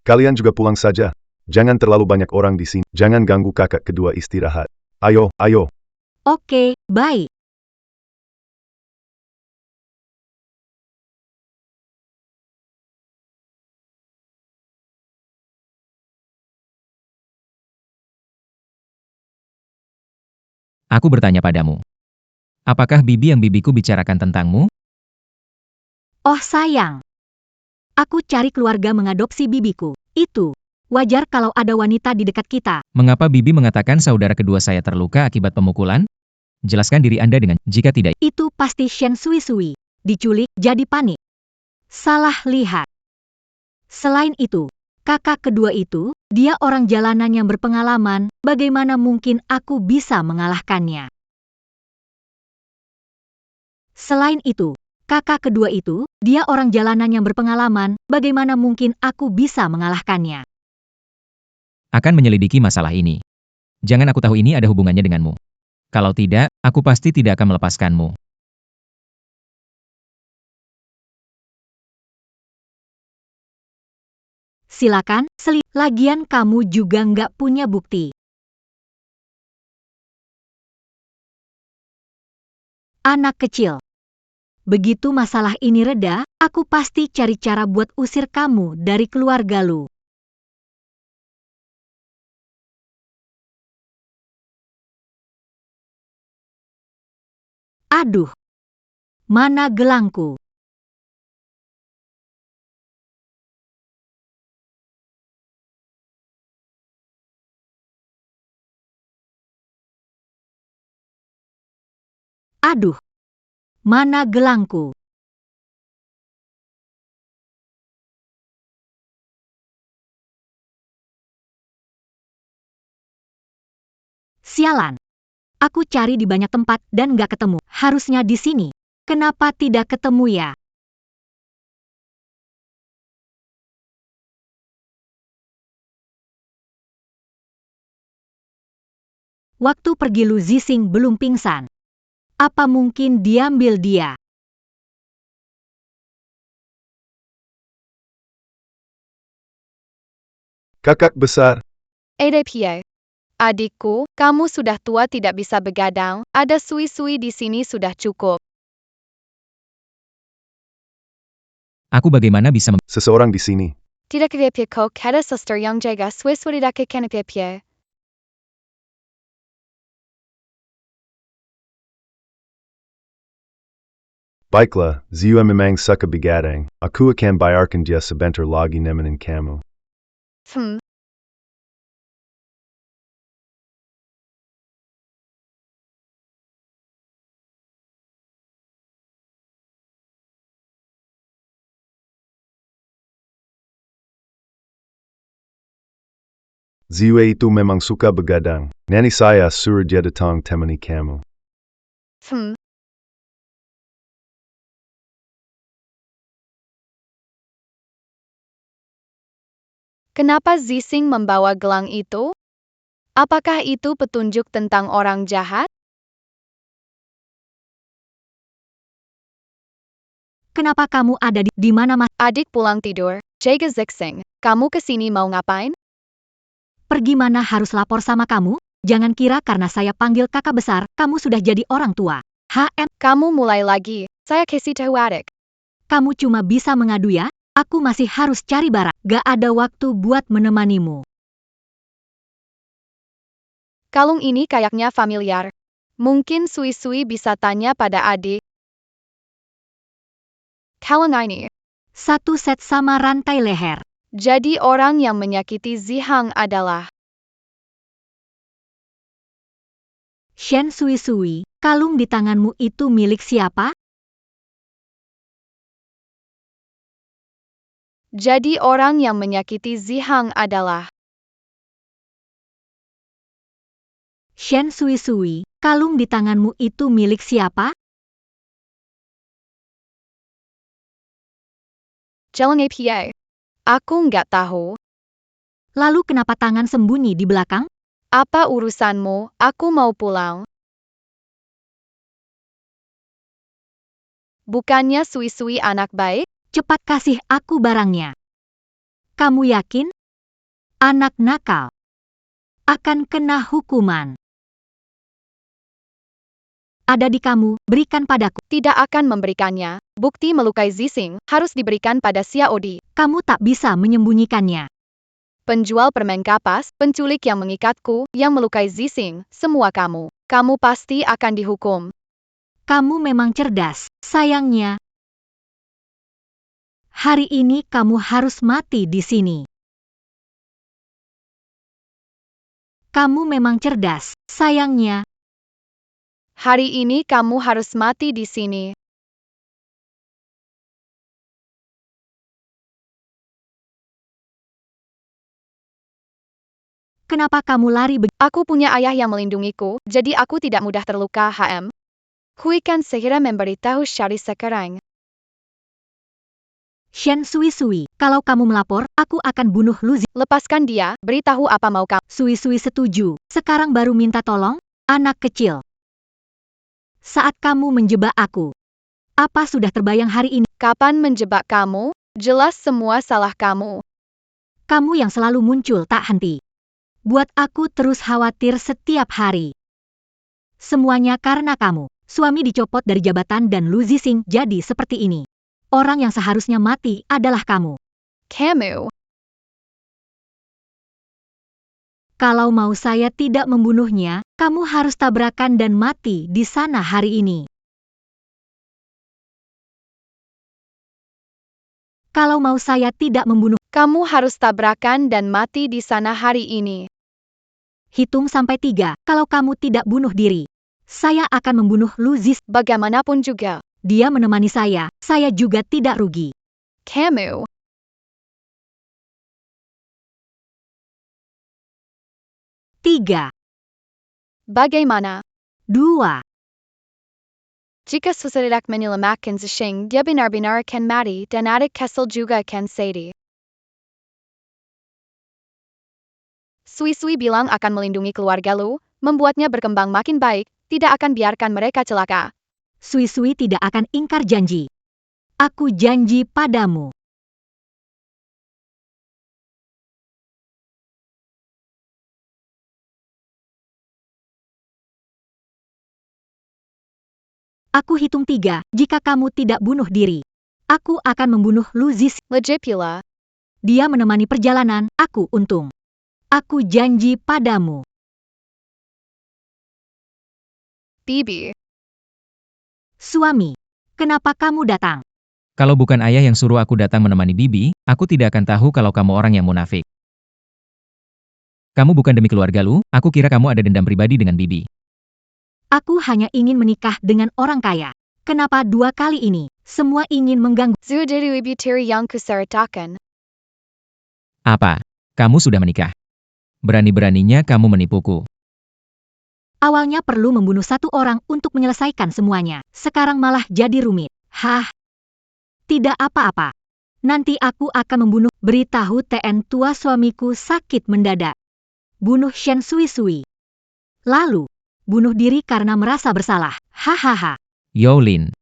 Kalian juga pulang saja. Jangan terlalu banyak orang di sini. Jangan ganggu kakak kedua istirahat. Ayo, ayo. Oke, baik. Aku bertanya padamu. Apakah bibi yang bibiku bicarakan tentangmu? Oh sayang. Aku cari keluarga mengadopsi bibiku. Itu. Wajar kalau ada wanita di dekat kita. Mengapa bibi mengatakan saudara kedua saya terluka akibat pemukulan? Jelaskan diri Anda dengan, jika tidak, Itu pasti Shen Sui. Diculik, jadi panik. Salah lihat. Selain itu, kakak kedua itu, dia orang jalanan yang berpengalaman, bagaimana mungkin aku bisa mengalahkannya? Selain itu, kakak kedua itu, dia orang jalanan yang berpengalaman, bagaimana mungkin aku bisa mengalahkannya? akan menyelidiki masalah ini. Jangan aku tahu ini ada hubungannya denganmu. Kalau tidak, aku pasti tidak akan melepaskanmu. Silakan, lagian kamu juga nggak punya bukti. Anak kecil. Begitu masalah ini reda, aku pasti cari cara buat usir kamu dari keluarga lu. Aduh. Mana gelangku? Aduh. Mana gelangku? Sialan. Aku cari di banyak tempat dan nggak ketemu. Harusnya di sini. Kenapa tidak ketemu ya? Waktu pergi Lu Zixing belum pingsan. Apa mungkin diambil dia? Kakak besar. Pie. Adikku, kamu sudah tua tidak bisa begadang, ada sui-sui di sini sudah cukup. Aku bagaimana bisa Seseorang di sini. Tidak kepepie kok ada suster yang jaga sui-sui tidak kepepie. Baiklah, Zia memang suka begadang. Aku akan bayarkan dia sebentar lagi nemenin kamu. Zia itu memang suka begadang. Nanti saya suruh dia datang temani kamu. Kenapa Zixing membawa gelang itu? Apakah itu petunjuk tentang orang jahat? Kenapa kamu ada di mana, Mas? Adik pulang tidur. Jaga Zixing, kamu kesini mau ngapain? Pergi mana harus lapor sama kamu? Jangan kira karena saya panggil kakak besar, kamu sudah jadi orang tua. Kamu mulai lagi. Saya kasih tahu adik. Kamu cuma bisa mengadu ya? Aku masih harus cari barang. Gak ada waktu buat menemanimu. Kalung ini kayaknya familiar. Mungkin Sui bisa tanya pada adik. Kalung ini. Satu set sama rantai leher. Jadi orang yang menyakiti Zihang adalah Shen Sui, kalung di tanganmu itu milik siapa? Jadi orang yang menyakiti Zihang adalah Shen Sui, kalung di tanganmu itu milik siapa? Jalan APA. Aku nggak tahu. Lalu kenapa tangan sembunyi di belakang? Apa urusanmu? Aku mau pulang. Bukannya Sui anak baik? Cepat kasih aku barangnya. Kamu yakin? Anak nakal akan kena hukuman. Ada di kamu, berikan padaku. Tidak akan memberikannya. Bukti melukai Zixing harus diberikan pada Xiaodi. Kamu tak bisa menyembunyikannya. Penjual permen kapas, penculik yang mengikatku, yang melukai Zixing, semua kamu. Kamu pasti akan dihukum. Kamu memang cerdas. Sayangnya, hari ini kamu harus mati di sini. Kamu memang cerdas. Sayangnya, hari ini kamu harus mati di sini. kenapa kamu lari begitu? Aku punya ayah yang melindungiku, jadi aku tidak mudah terluka. Hui kan segera memberitahu Shari sekarang. Shen Sui, kalau kamu melapor, aku akan bunuh Lu. Lepaskan dia, beritahu apa mau kamu. Sui setuju. Sekarang baru minta tolong, anak kecil. Saat kamu menjebak aku, apa sudah terbayang hari ini? Kapan menjebak kamu? Jelas semua salah kamu. Kamu yang selalu muncul tak henti. Buat aku terus khawatir setiap hari. Semuanya karena kamu. Suami dicopot dari jabatan dan Lu Zixing jadi seperti ini. Orang yang seharusnya mati adalah kamu. Kamu. Kalau mau saya tidak membunuhnya, kamu harus tabrakan dan mati di sana hari ini. Kalau mau saya tidak membunuh, kamu harus tabrakan dan mati di sana hari ini. Hitung sampai 3, kalau kamu tidak bunuh diri, saya akan membunuh Lu Zixing. Bagaimanapun juga. Dia menemani saya juga tidak rugi. Kamu. Tiga. Bagaimana? 2. Jika seseorang menyelamatkan Zixing, dia benar-benar akan mati dan adik Kessel juga akan sedih. Sui bilang akan melindungi keluarga Lu, membuatnya berkembang makin baik, tidak akan biarkan mereka celaka. Sui tidak akan ingkar janji. Aku janji padamu. Aku hitung 3, jika kamu tidak bunuh diri, aku akan membunuh Lu Zixing. Legit pula. Dia menemani perjalanan, aku untung. Aku janji padamu. Bibi. Suami, kenapa kamu datang? Kalau bukan ayah yang suruh aku datang menemani Bibi, aku tidak akan tahu kalau kamu orang yang munafik. Kamu bukan demi keluarga Lu, aku kira kamu ada dendam pribadi dengan Bibi. Aku hanya ingin menikah dengan orang kaya. Kenapa 2 kali ini? Semua ingin mengganggu. Zudiri ibu tiri yang kuseritakan. Apa? Kamu sudah menikah? Berani-beraninya kamu menipuku. Awalnya perlu membunuh 1 orang untuk menyelesaikan semuanya. Sekarang malah jadi rumit. Hah? Tidak apa-apa. Nanti aku akan membunuh. Beritahu TN tua suamiku sakit mendadak. Bunuh Shen Sui. Lalu, bunuh diri karena merasa bersalah. Hahaha. Yolin.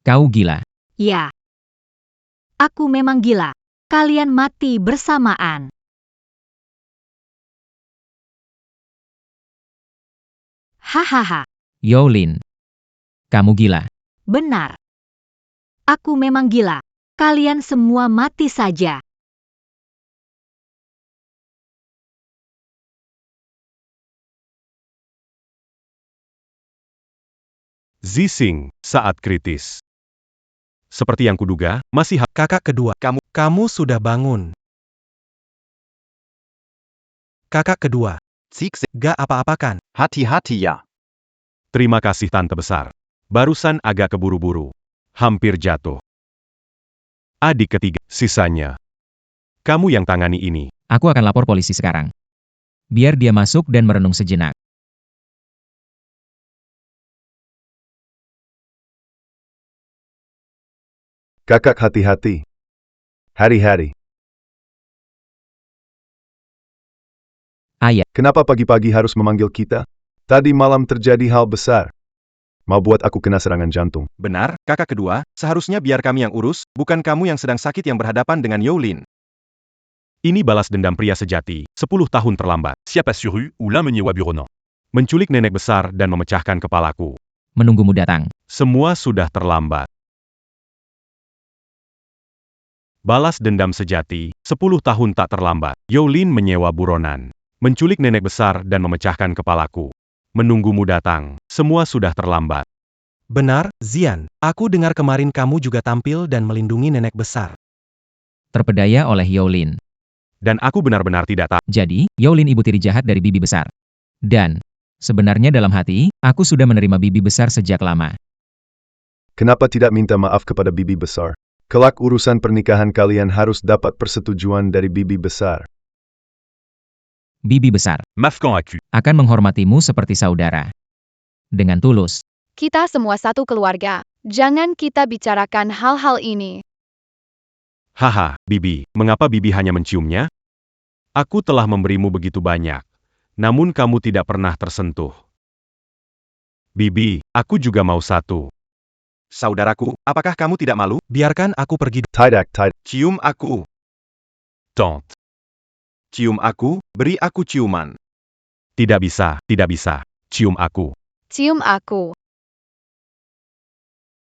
Kau gila. Ya. Aku memang gila. Kalian mati bersamaan. Hahaha. Yolin. Kamu gila. Benar. Aku memang gila. Kalian semua mati saja. Zising, saat kritis. Seperti yang kuduga, masih Kakak kedua, kamu sudah bangun. Kakak kedua, Siegse. gak apa-apa kan? Hati-hati ya. Terima kasih tante besar. Barusan agak keburu-buru. Hampir jatuh. Adik ketiga, sisanya. Kamu yang tangani ini. Aku akan lapor polisi sekarang. Biar dia masuk dan merenung sejenak. Kakak hati-hati. Hari-hari. Ayah, Kenapa pagi-pagi harus memanggil kita? Tadi malam terjadi hal besar. Mau buat aku kena serangan jantung. Benar, kakak kedua, seharusnya biar kami yang urus, bukan kamu yang sedang sakit yang berhadapan dengan Yolin. Ini balas dendam pria sejati, 10 tahun terlambat. Siapa suru ou l'un meunier waburonan. Menculik nenek besar dan memecahkan kepalaku. menunggumu datang. Semua sudah terlambat. Balas dendam sejati, 10 tahun tak terlambat. Yolin menyewa buronan. Menculik nenek besar dan memecahkan kepalaku. Menunggumu datang, semua sudah terlambat. Benar, Zian. Aku dengar kemarin kamu juga tampil dan melindungi nenek besar. Terpedaya oleh Yolin. Dan aku benar-benar tidak tahu. Jadi, Yolin ibu tiri jahat dari bibi besar. Dan, sebenarnya dalam hati, aku sudah menerima bibi besar sejak lama. Kenapa tidak minta maaf kepada bibi besar? Kelak urusan pernikahan kalian harus dapat persetujuan dari bibi besar. Bibi besar Mafkan Aku. akan menghormatimu seperti saudara. Dengan tulus. Kita semua satu keluarga. Jangan kita bicarakan hal-hal ini. Haha, Bibi, mengapa Bibi hanya menciumnya? Aku telah memberimu begitu banyak. Namun kamu tidak pernah tersentuh. Bibi, aku juga mau satu. Saudaraku, apakah kamu tidak malu? Biarkan aku pergi. Tidak. Cium aku. Tante. Cium aku, beri aku ciuman. Tidak bisa, tidak bisa. Cium aku. Cium aku.